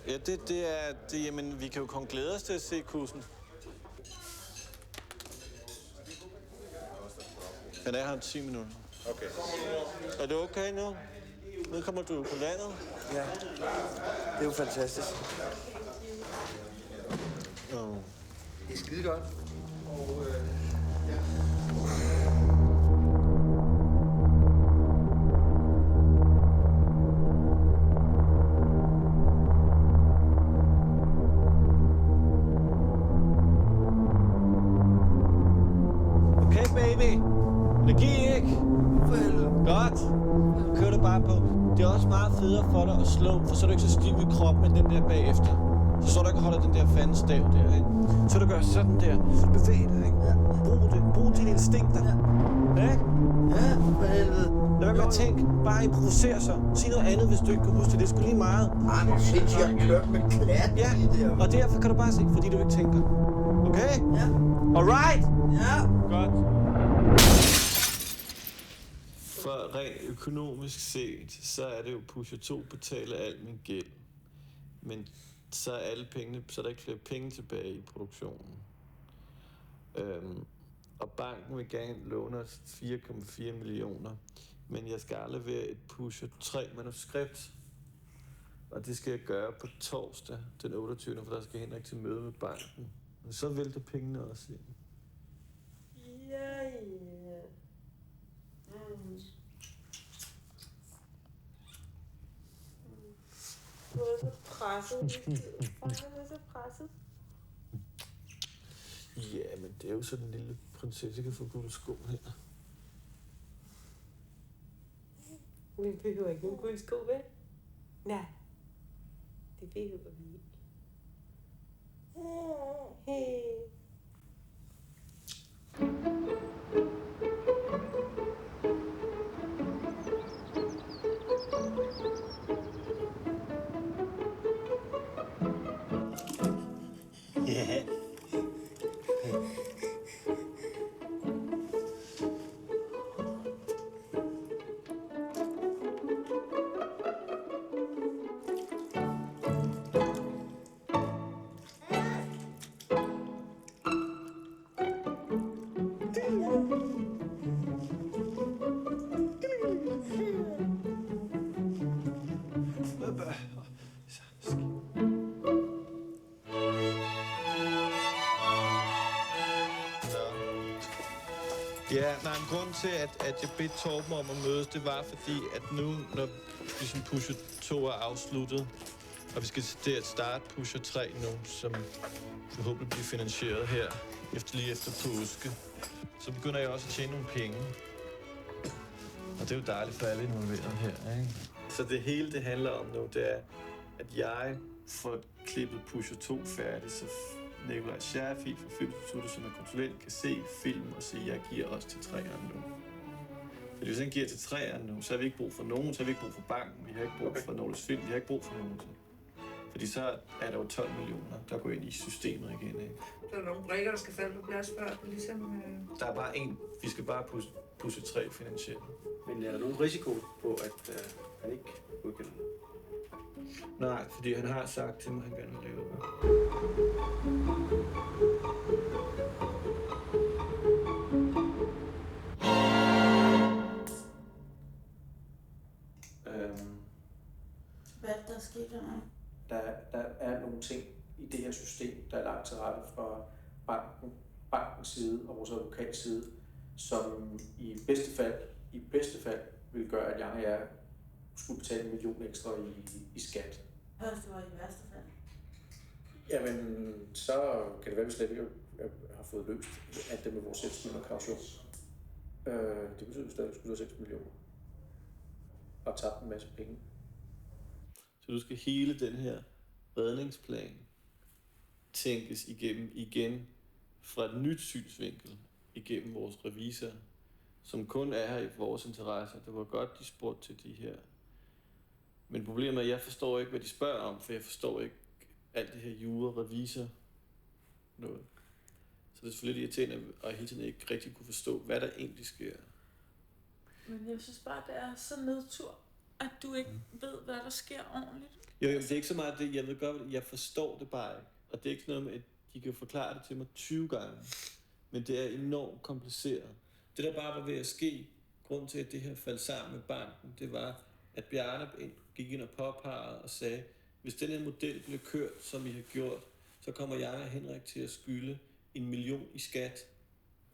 Ja, det er... Jamen, vi kan jo kun glæde os til at se kussen. Han er her om 10 minutter. Okay. Er det okay nu? Nu kommer du på landet. Ja, det er jo fantastisk. Det er skide godt. Og, Okay, baby. Energi, ikke? Godt. Kør det bare på. Det er også meget federe for dig at slå, for så er du ikke så stiv i kroppen end den der bagefter. Så står du ikke og holder den der fanden stav der, ikke? Så du gør sådan der. Bevæg dig, ikke? Brug dine instinkter. Ja. Ikke? Ja, for helvede. Lad være med at tænke. Bare improviser sig. Sig noget andet, hvis du ikke kan huske det. Det er sgu lige meget. Ej, men sindssygt, jeg har kørt med klat ja. i det. Og derfor kan du bare se, fordi du ikke tænker. Okay? Ja. Alright? Ja. Godt. For rent økonomisk set, så er det jo Pusher 2 betaler al min gæld. Men så er alle pengene, så er der ikke flere penge tilbage i produktionen. Og banken vil gerne låne os 4,4 millioner. Men jeg skal aflevere et Pusher 3 manuskript. Og det skal jeg gøre på torsdag den 28. For der skal Henrik til møde med banken. Og så vælter pengene også ind. Ja. Du er så presset. Du er så presset. Ja, men det er jo sådan en lille prinsesse, kan få gode sko her. Vi behøver ikke nogen gode sko, vel? Nej. Det behøver vi ikke. Ja. Ja, nej, en grund til, at jeg bedte Torben om at mødes, det var fordi, at nu, når ligesom Pusher 2 er afsluttet, og vi skal til at starte Pusher 3 nu, som forhåbentlig bliver finansieret her, lige efter påske, så begynder jeg også at tjene nogle penge. Og det er jo dejligt for alle involverede her, ikke? Så det hele, det handler om nu, det er, at jeg får klippet Pusher 2 færdig, så Nikolaj Scherfig fra Filminstituttet, som er konsulent, kan se film og sige, at jeg giver også til 3'eren nu. Fordi hvis han giver til 3'eren nu, så har vi ikke brug for nogen, så har vi ikke brug for banken, vi har ikke brug for Nordisk Film, vi har ikke brug for nogen. Fordi så er der jo 12 millioner, der går ind i systemet igen, ikke? Der er nogle brikker, der skal falde på plads før, ligesom... Der er bare én, vi skal bare pusse 3 finansielt. Men er der nogen risiko på, at han ikke godkender det? Nej, fordi han har sagt til mig, at han gerne vil lave det. Hvad der er sket der? Der er nogle ting i det her system, der er lagt til rette fra bankens side og vores advokats side, som i bedste fald vil gøre, at jeg og jeg skulle betale 1 million ekstra i skat. Hvad det var i værste fald? Jamen, så kan det være, at vi slet ikke har fået løst alt det med vores selvskyld og kaution. Det betyder, at vi stadig skulle have 6 millioner. Og tabt en masse penge. Så du skal hele den her redningsplan tænkes igennem igen fra et nyt synsvinkel igennem vores revisor, som kun er her i vores interesse. Det var godt, de spurgte til de her. Men problemet er, at jeg forstår ikke, hvad de spørger om, for jeg forstår ikke alt det her jura-revisor noget. Så det er selvfølgelig irriterende, at hele tiden ikke rigtig kunne forstå, hvad der egentlig sker. Men jeg synes bare, det er så nedtur, at du ikke ved, hvad der sker ordentligt. Jo, det er ikke så meget det. Jeg ved godt, jeg forstår det bare ikke. Og det er ikke noget med, at de kan forklare det til mig 20 gange. Men det er enormt kompliceret. Det, der bare var ved at ske, grund til, at det her faldt sammen med banken, det var, at Bjarne gik ind og påpegede og sagde, hvis den her model bliver kørt, som I har gjort, så kommer jeg og Henrik til at skylde 1 million i skat.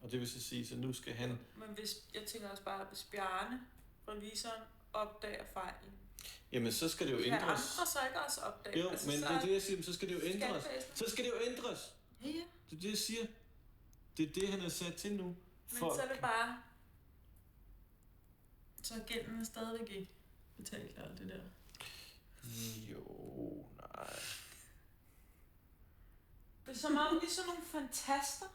Og det vil så sige, så nu skal han... Men jeg tænker også bare, hvis Bjarne, revisoren, opdager fejlen, jamen, så skal det jo ændres. kan andre så ikke også opdage? Jo, altså, men det er det, jeg siger, så skal det jo ændres. Så skal det jo ændres. Ja. Det er det, jeg siger. Det er det, han er sat til nu. Men så er det bare... Så er gælden stadigvæk ikke betalt af det der. Jo, nej. Det er som om, vi er sådan nogle fantaster.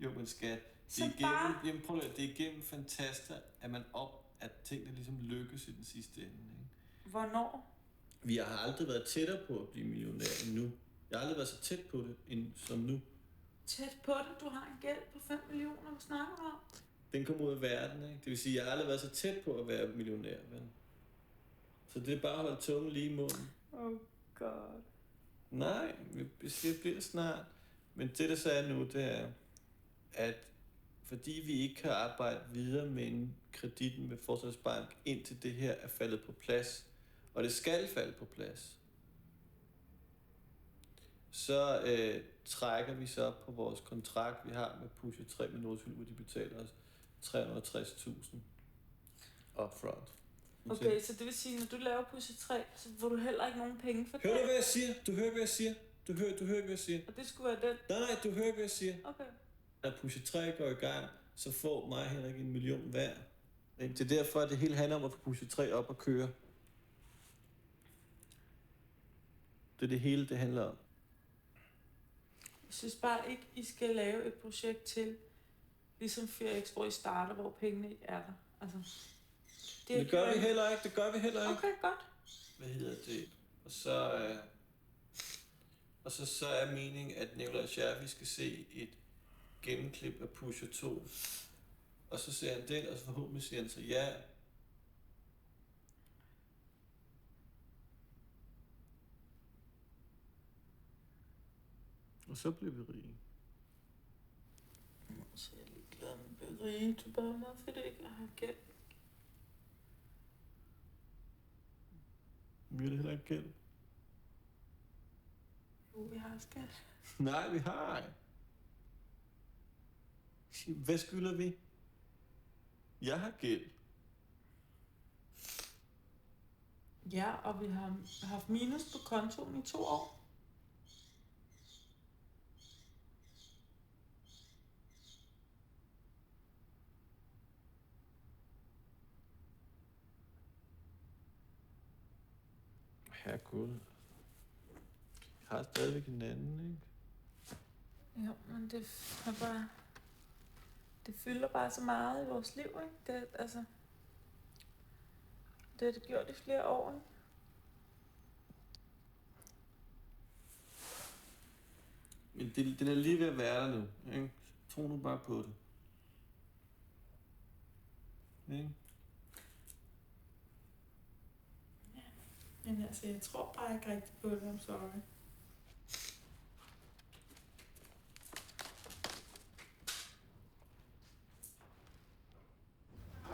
Jo, men skat, det er igennem, prøv at, det er igennem fantaster, at tingene ligesom lykkes i den sidste ende. Ikke? Hvornår? Vi har aldrig været tættere på at blive millionær end nu. Jeg har aldrig været så tæt på det, som nu. Tæt på det? Du har en gæld på 5 millioner, hvad snakker du om? Den kommer ud af verden, ikke? Det vil sige, at jeg har aldrig været så tæt på at være millionær, ven. Så det er bare at holde tungen lige i munden. Oh god. Nej, vi bliver snart. Men det, der så er nu, det er, at fordi vi ikke kan arbejde videre med en kreditten med Forsvarsbank, indtil det her er faldet på plads, og det skal falde på plads, så trækker vi så på vores kontrakt, vi har med Pusher 3 med Nordisk Film, hvor de betaler os 360.000 upfront. Okay, så det vil sige, når du laver Pusher 3, så får du heller ikke nogen penge for det? Hører du, hvad jeg siger? Du hører, hvad jeg siger? Du hører, hvad jeg siger? Og det skulle være den? Nej, du hører, hvad jeg siger. Okay. Når Pusher 3 går i gang, så får mig og Henrik 1 million hver. Det er derfor, at det hele handler om at få Pusher 3 op og køre. Det er det hele, det handler om. Jeg synes bare ikke, I skal lave et projekt til, ligesom 4X, hvor I starter, hvor pengene ikke er der. Altså, Det gør vi heller ikke, Okay, godt. Hvad hedder det? Og så er meningen, at Nikolaj Scherfig skal se et gennemklip af Pusher 2. Og så ser han den, og så forhåbentlig siger han så ja. Og så bliver vi rige. Så er jeg lige glad med byggeri. Du bare meget fedt ikke at have gæld. Vi har det heller ikke gæld. Jo, vi har skat. Nej, vi har ej. Hvad skylder vi? Jeg har gæld. Ja, og vi har haft minus på kontoen i 2 år. Herregud. Jeg har stadigvæk en anden, ikke? Jo, men det er bare... Det fylder bare så meget i vores liv, ikke? Det har det gjort i flere år, ikke? Men den er lige ved at være der nu, ikke? Tro nu bare på det. Ikke? Men altså, jeg tror bare ikke rigtig på det, I'm sorry.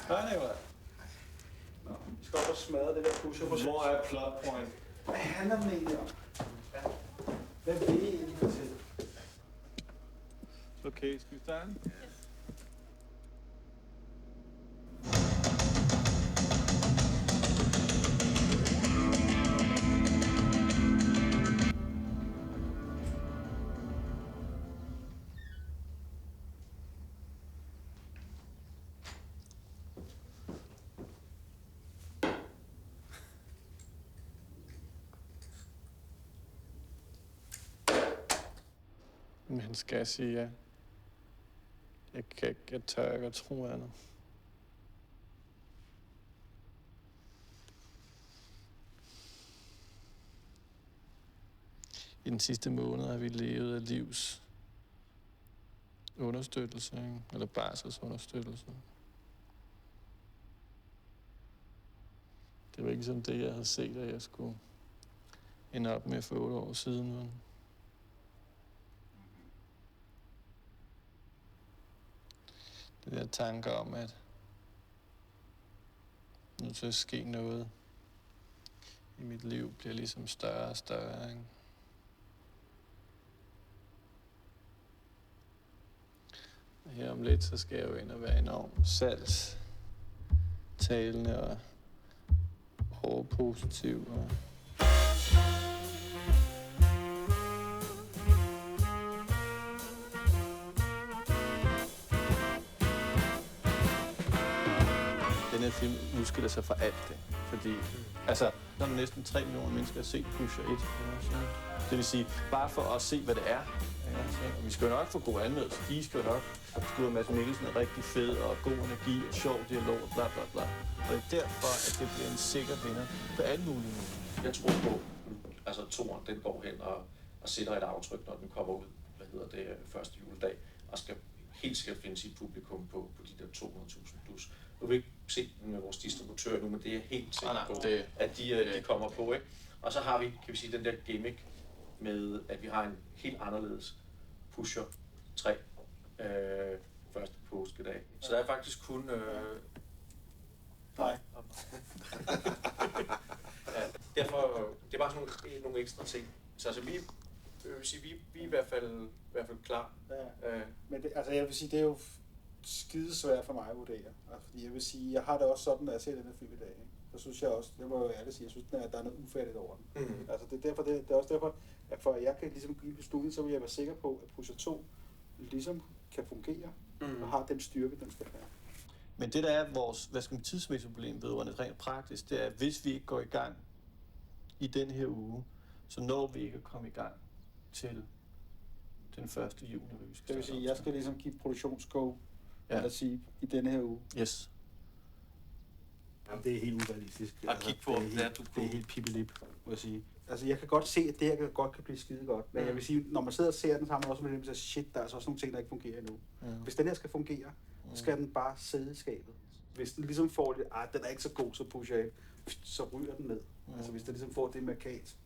Hej, Nikolaj. Vi skal op og smadre det der Pusher-projekt. Hvor er plot point? Hvad handler den egentlig om? Hvad vil I egentlig fortælle? Okay, skal vi starte? Men skal jeg sige ja? Jeg tør ikke at tro andet. I den sidste måned har vi levet af livs understøttelse, ikke? Eller barselsunderstøttelse. Det var ikke som det, jeg havde set, at jeg skulle ende op med for 8 år siden. Men det der tanker om, at nu til at ske noget i mit liv, bliver ligesom større og større, ikke? Og her om lidt, så skal jeg jo ind og være enormt salgstalende og overpositiv. Og den her film udskiller sig fra alt det, fordi altså, der er næsten 3 millioner mennesker, der har set Pusher 1. Det vil sige, bare for at se, hvad det er. Og vi skal jo nok få gode anmeldelser. De skal jo nok skrive, at Mads Mikkelsen er rigtig fed og god energi og sjov dialog og bla bla bla. Og det er derfor, at det bliver en sikker vinder på alle mulige måder. Jeg tror på, altså toren, den går hen og sætter et aftryk, når den kommer ud, første juledag, og skal helt sikkert finde sit publikum på de der 200.000 plus. Nu vil vi ikke se den med vores distributør nu, men det er helt sikkert på, at de kommer på, ikke? Og så har vi, kan vi sige, den der gimmick med, at vi har en helt anderledes Pusher 3 første påskedag. Så der er faktisk kun... Nej. Ja, derfor, det er bare sådan nogle ekstra ting. Så altså, vi er i hvert fald klar. Ja. Men det, altså, jeg vil sige, det er jo skidesvært for mig at vurdere. Altså, fordi jeg vil sige, jeg har det også sådan, når jeg ser den her film i dag. Ikke? Så synes jeg også, det må jeg jo ærligt sige, jeg synes, at der er noget ufærdigt over den. Mm-hmm. Altså, det er også derfor, at for at jeg kan ligesom give beslutning, så vil jeg være sikker på, at Pusher 2 ligesom kan fungere, og har den styrke, den skal have. Men det, der er vores, tidsmæssige problem vedrørende rent praktisk, det er, at hvis vi ikke går i gang i den her uge, så når vi ikke at komme i gang til den 1. juni. Det vil sige, at jeg skal ligesom give produktionsgo, ja. Eller sige, i denne her uge. Yes. Jamen, det er helt urealistisk. Og kig på, det er helt pipelip, må jeg sige. Altså, jeg kan godt se, at det her godt kan blive skide godt. Men jeg vil sige, når man sidder og ser den, så har man også med det, at shit, der er altså også nogle ting, der ikke fungerer endnu. Hvis den her skal fungere, så skal den bare sidde i skabet. Hvis den ligesom får lidt, den er ikke så god, så pusher jeg, så ryger den ned. Altså, hvis den ligesom får det markat.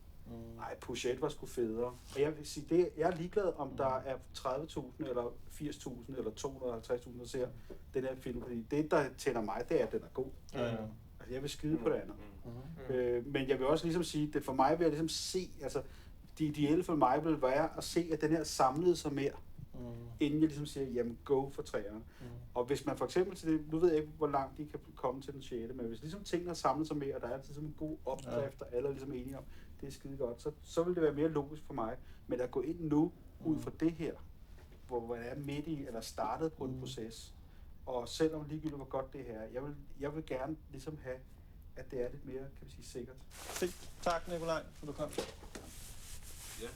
Nej, Push-It var sgu federe. Og jeg vil sige, jeg er ligeglad, om der er 30.000 eller 80.000 eller 250.000, der ser den her film. Fordi det, der tænder mig, det er, at den er god. Ja. Altså, jeg vil skide på det andet. Men jeg vil også ligesom sige, det for mig vil jeg ligesom se, altså, det ideelle for mig vil være at se, at den her samlede sig mere. Inden jeg ligesom siger, jamen go for træerne. Og hvis man for eksempel til det, nu ved jeg ikke, hvor langt de kan komme til den 6., men hvis ligesom tingene har samlet sig mere, og der er altid sådan en god opdrift, og alle er ligesom enige om, det er skide godt, så vil det være mere logisk for mig. Men at gå ind nu, ud fra det her, hvor jeg er midt i, eller startet på en proces, og selvom ligegyldigt hvor godt det her er, jeg vil gerne ligesom have, at det er lidt mere, kan vi sige, sikkert. Fint. Tak, Nikolaj, for du kom. Ja.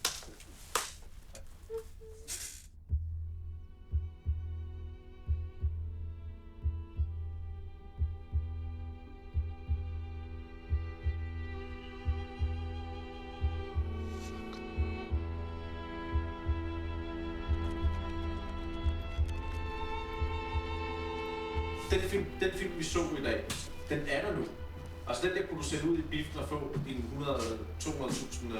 Den film, vi så i dag, den er der nu. Altså den der kunne du sætte ud i biffen og få dine 200.000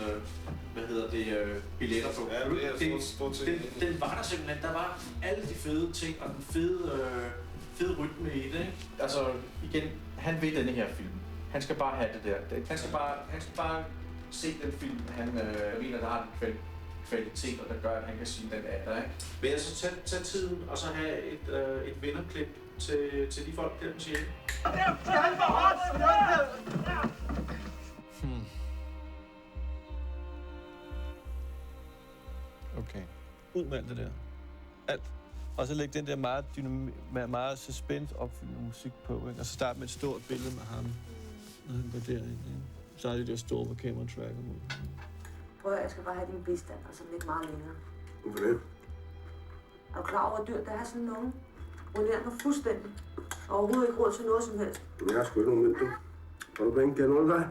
billetter på. Ja, det er stort set. Den var der simpelthen. Der var alle de fede ting og den fede rytme i det, ikke? Altså igen, han vil denne her film. Han skal bare have det der. Han skal bare se den film, han mener, der har den kvaliteter, der gør, at han kan sige, den er der, ikke? Vil jeg så tage tiden og så have et vinderklip til de folk, der den siger. Okay. Ud med alt det der. Alt. Og så lægge den der meget suspense-opfyldende musik på, ikke? Og så starte med et stort billede med ham, når han går derind, ikke? Så er det der store, hvor kamera tracker mod. Prøv at jeg skal bare have din bistand, og så lidt meget længere. Hvorfor det? Er du klar over, hvor dyrt det er sådan nogen? Ruinerer mig fuldstændig. Og overhovedet ikke råd til noget som helst. Jeg har sgu ikke nogen du. Har du penge? Kan jeg låne dig?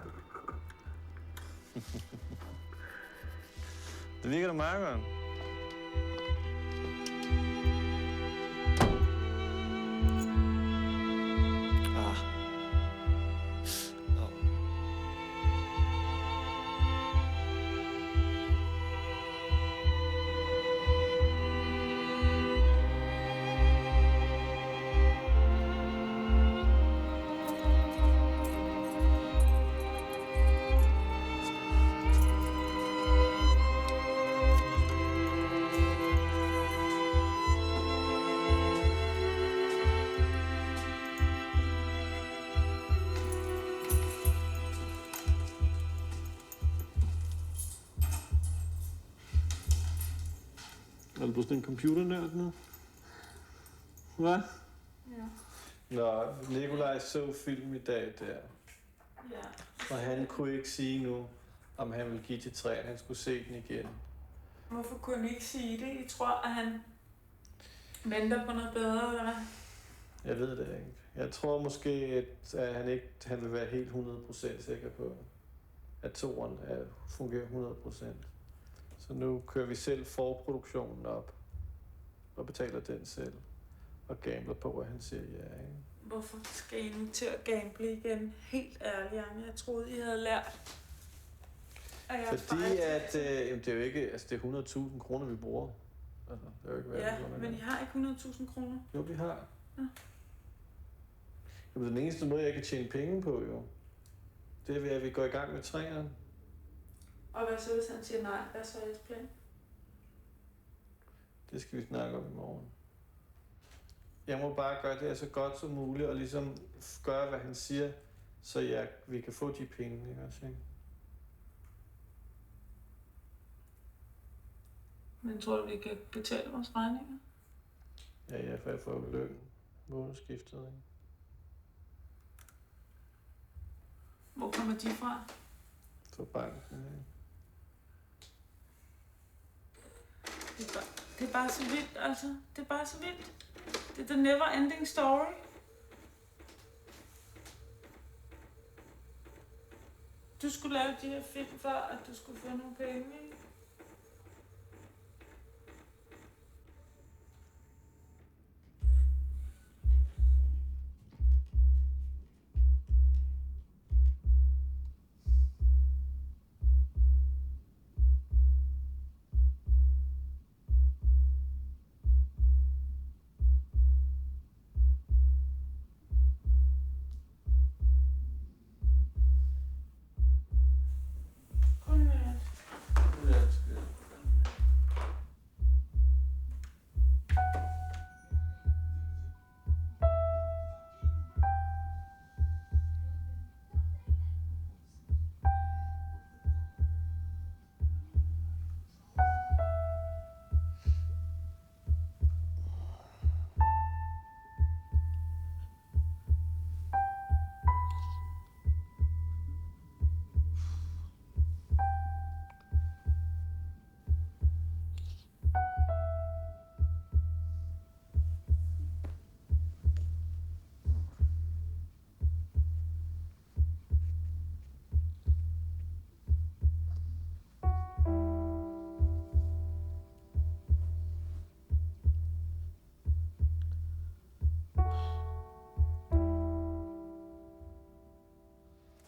Det virker da meget godt. Er du blevet sådan en computernørd nu? Hvad? Ja. Nå, Nikolaj så film i dag der. Ja. Og han kunne ikke sige nu, om han ville give til træerne. Han skulle se den igen. Hvorfor kunne han ikke sige det? I tror, at han venter på noget bedre, eller hvad? Jeg ved det ikke. Jeg tror måske, at han vil være helt 100% sikker på, at toren fungerer 100%. Så nu kører vi selv forproduktionen op og betaler den selv og gambler på, hvad han siger ja, ikke? Hvorfor skal I nu til at gamble igen? Helt ærligt, Janne. Jeg troede, I havde lært. Fordi at det er jo ikke, altså det er 100.000 kroner, vi bruger. Altså, det er jo ikke ja, men I har ikke 100.000 kroner. Jo, vi har. Ja. Jamen, den eneste måde, jeg kan tjene penge på, jo, det er ved, at vi går i gang med træerne. Og hvad så, hvis han siger nej? Hvad så er jeres plan? Det skal vi snakke om i morgen. Jeg må bare gøre det så godt som muligt, og ligesom gøre, hvad han siger, så vi kan få de penge, ikke også, ikke? Men tror du, vi kan betale vores regninger? Ja, for jeg får løn månedsskiftet, ikke? Hvor kommer de fra? Fra banken, ikke? Det er banken. Det er bare så vildt, altså. Det er bare så vildt. Det er the never ending story. Du skulle lave de her film for, at du skulle få nogle penge, ikke?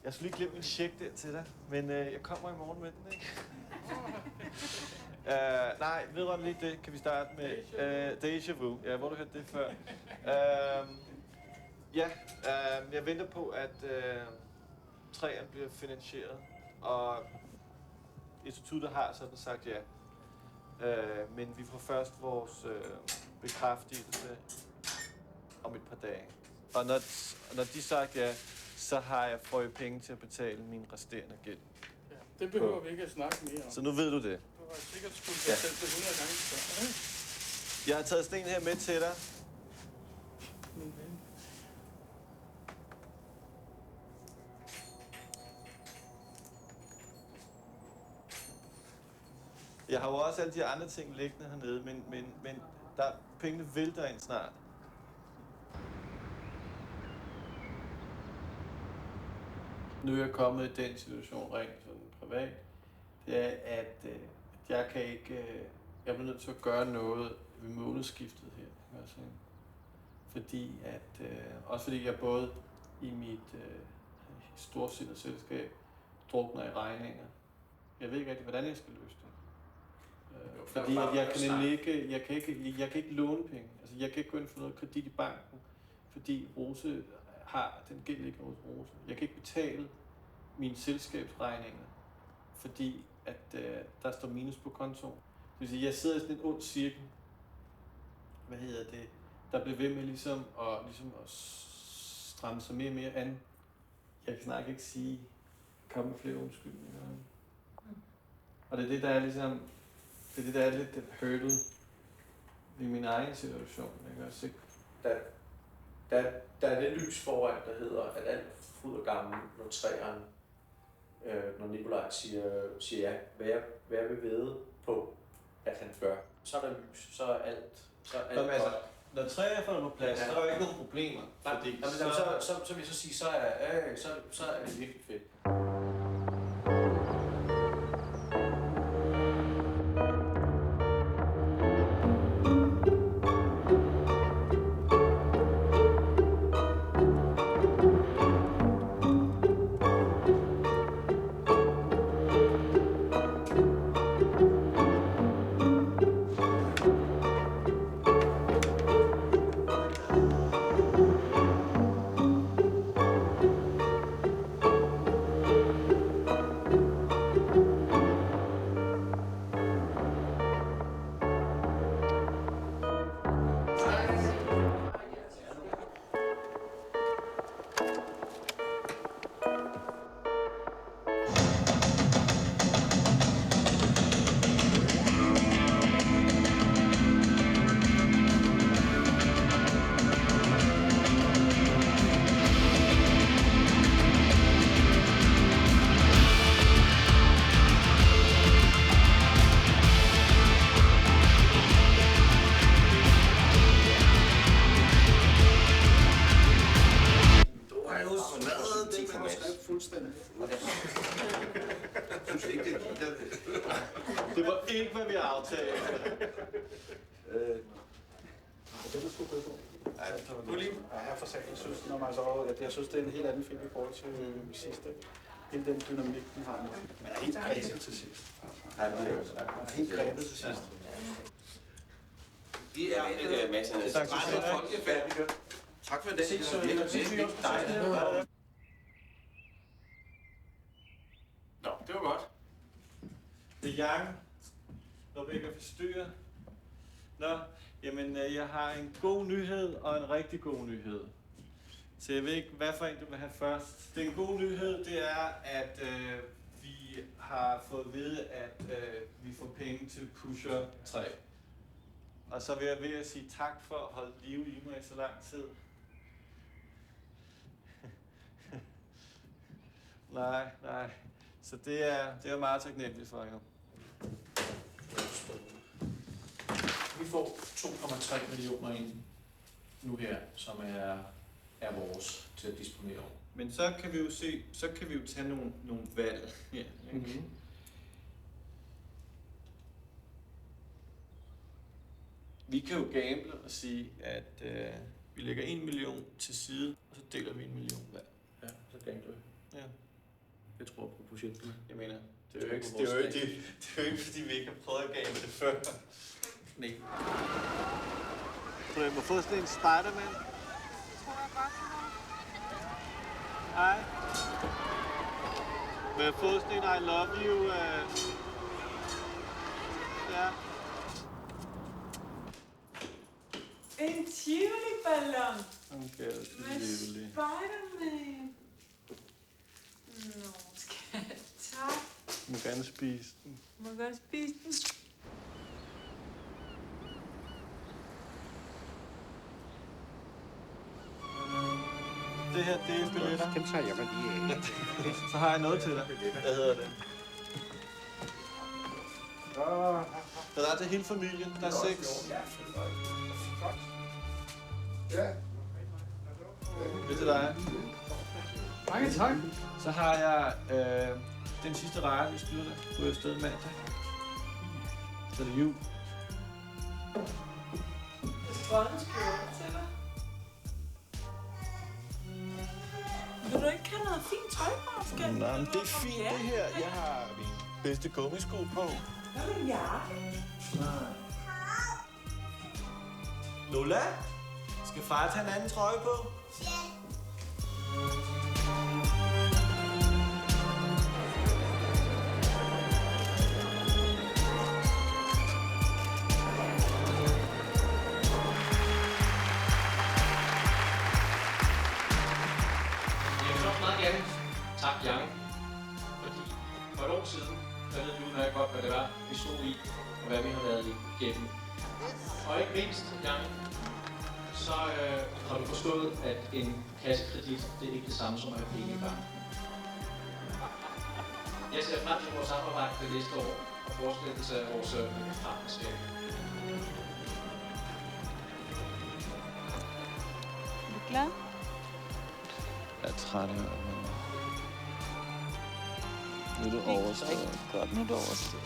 Jeg skulle lige glemme min check der til dig, men jeg kommer i morgen med den, ikke? Nej, vedrørende lige det, kan vi starte med Deja Vu. Ja, hvor du hørte det før. Jeg venter på, at træerne bliver finansieret, og instituttet har sådan sagt ja. Men vi får først vores bekræftelse om et par dage. Og når de sagt ja, så får jeg penge til at betale min resterende gæld. Ja, det behøver vi ikke at snakke mere om. Så nu ved du det. Du har sikkert skulle fortælle det 100 gange før. Jeg har taget sådan en her med til dig. Jeg har jo også alle de andre ting liggende hernede, men pengene vælter ind snart. Nu er jeg kommet i den situation rent sådan privat, det er, at jeg kan ikke, jeg bliver nødt til at gøre noget ved månedsskiftet her. Altså, fordi jeg både i mit storsindede selskab drukner i regninger. Jeg ved ikke rigtig, hvordan jeg skal løse det. Fordi at jeg kan nemlig ikke, jeg kan ikke låne penge. Altså, jeg kan ikke gå ind for noget kredit i banken, fordi Rose har den gæld ikke hos Rose. Jeg kan ikke betale mine selskabsregninger, fordi at der står minus på kontoen. Det vil sige, jeg sidder i sådan en ond cirkel. Der bliver ved med ligesom at stramme sig mere og mere an. Jeg kan snart ikke sige, kom med flere undskyldninger. Og det er det, der er ligesom, det er det, der er lidt hurtet i min egen situation. Jeg også ikke. Der er det lys foran, der hedder, at alt fryd og gammel, når træerne, når Nikolaj siger ja, hvad jeg vil vide på, at han gør. Så er der lys, så er alt godt. Når træer falder på plads, så er der jo ikke nogen problemer. Så vil jeg så sige, så er det virkelig fedt. Det var ikke, hvad vi aftalte. Den er sgu bedre. Ja, for sagen, jeg synes, det er en helt anden film i forhold til sidste. Hele den dynamik, den har nu. Men er helt grebet til sidst. Helt grebet til sidst. Det er en masse af tak for det. Det er dejligt. Nå, det var godt. Det er Jan. Rebecca forstyrrer. Nå, jamen jeg har en god nyhed og en rigtig god nyhed. Så jeg ved ikke, hvad for en du vil have først. Den gode nyhed, det er, at vi har fået at vide, at vi får penge til Pusher 3. Og så vil jeg ved at sige tak for at holde liv i mig i så lang tid. Nej. Så det er meget taknemmeligt for jer. Vi får 2,3 millioner ind nu her, som er vores til at disponere over. Men så kan vi jo tage nogle valg her. Mm-hmm. Vi kan jo gamble og sige, at vi lægger 1 million til side, og så deler vi 1 million hver. Ja, så gambler vi. Ja. Jeg tror på projektet. Jeg mener, det er jo ikke, fordi vi ikke har prøvet at gamble det før. Nej. Så jeg må få sådan en Spider-Man. Hej. Må jeg få sådan en I love you? Ja. En Tivoli-ballon. Okay, med Spider-Man. Nå, skat. Tak. Du må gerne spise den. Må jeg godt spise den? Det her, det er billetter. Dem tager jeg mig lige af. Så har jeg noget til dig. Hvad hedder det? Der er til hele familien. Der er 6. Ja. Det er til dig. Mange tak. Så har jeg den sidste række, vi skylder dig. Du er afsted mandag. Så er det jul. Grønne skjorte til dig. Vil du ikke have noget fint tøj på, skat? Nej, men det er fint det her. Jeg har min bedste gummisko på. Hvad vil jeg? Lola, skal far tage en anden trøje på? Tak, Jan. Fordi for et år siden, der ved du udmærket godt, hvad det var, vi stod i, og hvad vi har været igennem. Og ikke mindst, Jan, så har du forstået, at en kassekredit, det er ikke det samme som at have penge i banken. Jeg ser frem til vores samarbejde det næste år, og fortsættelse af vores partnerskab. Er du glad? Jeg er træt af. Nu er det overstået. Godt, nu er det overstået.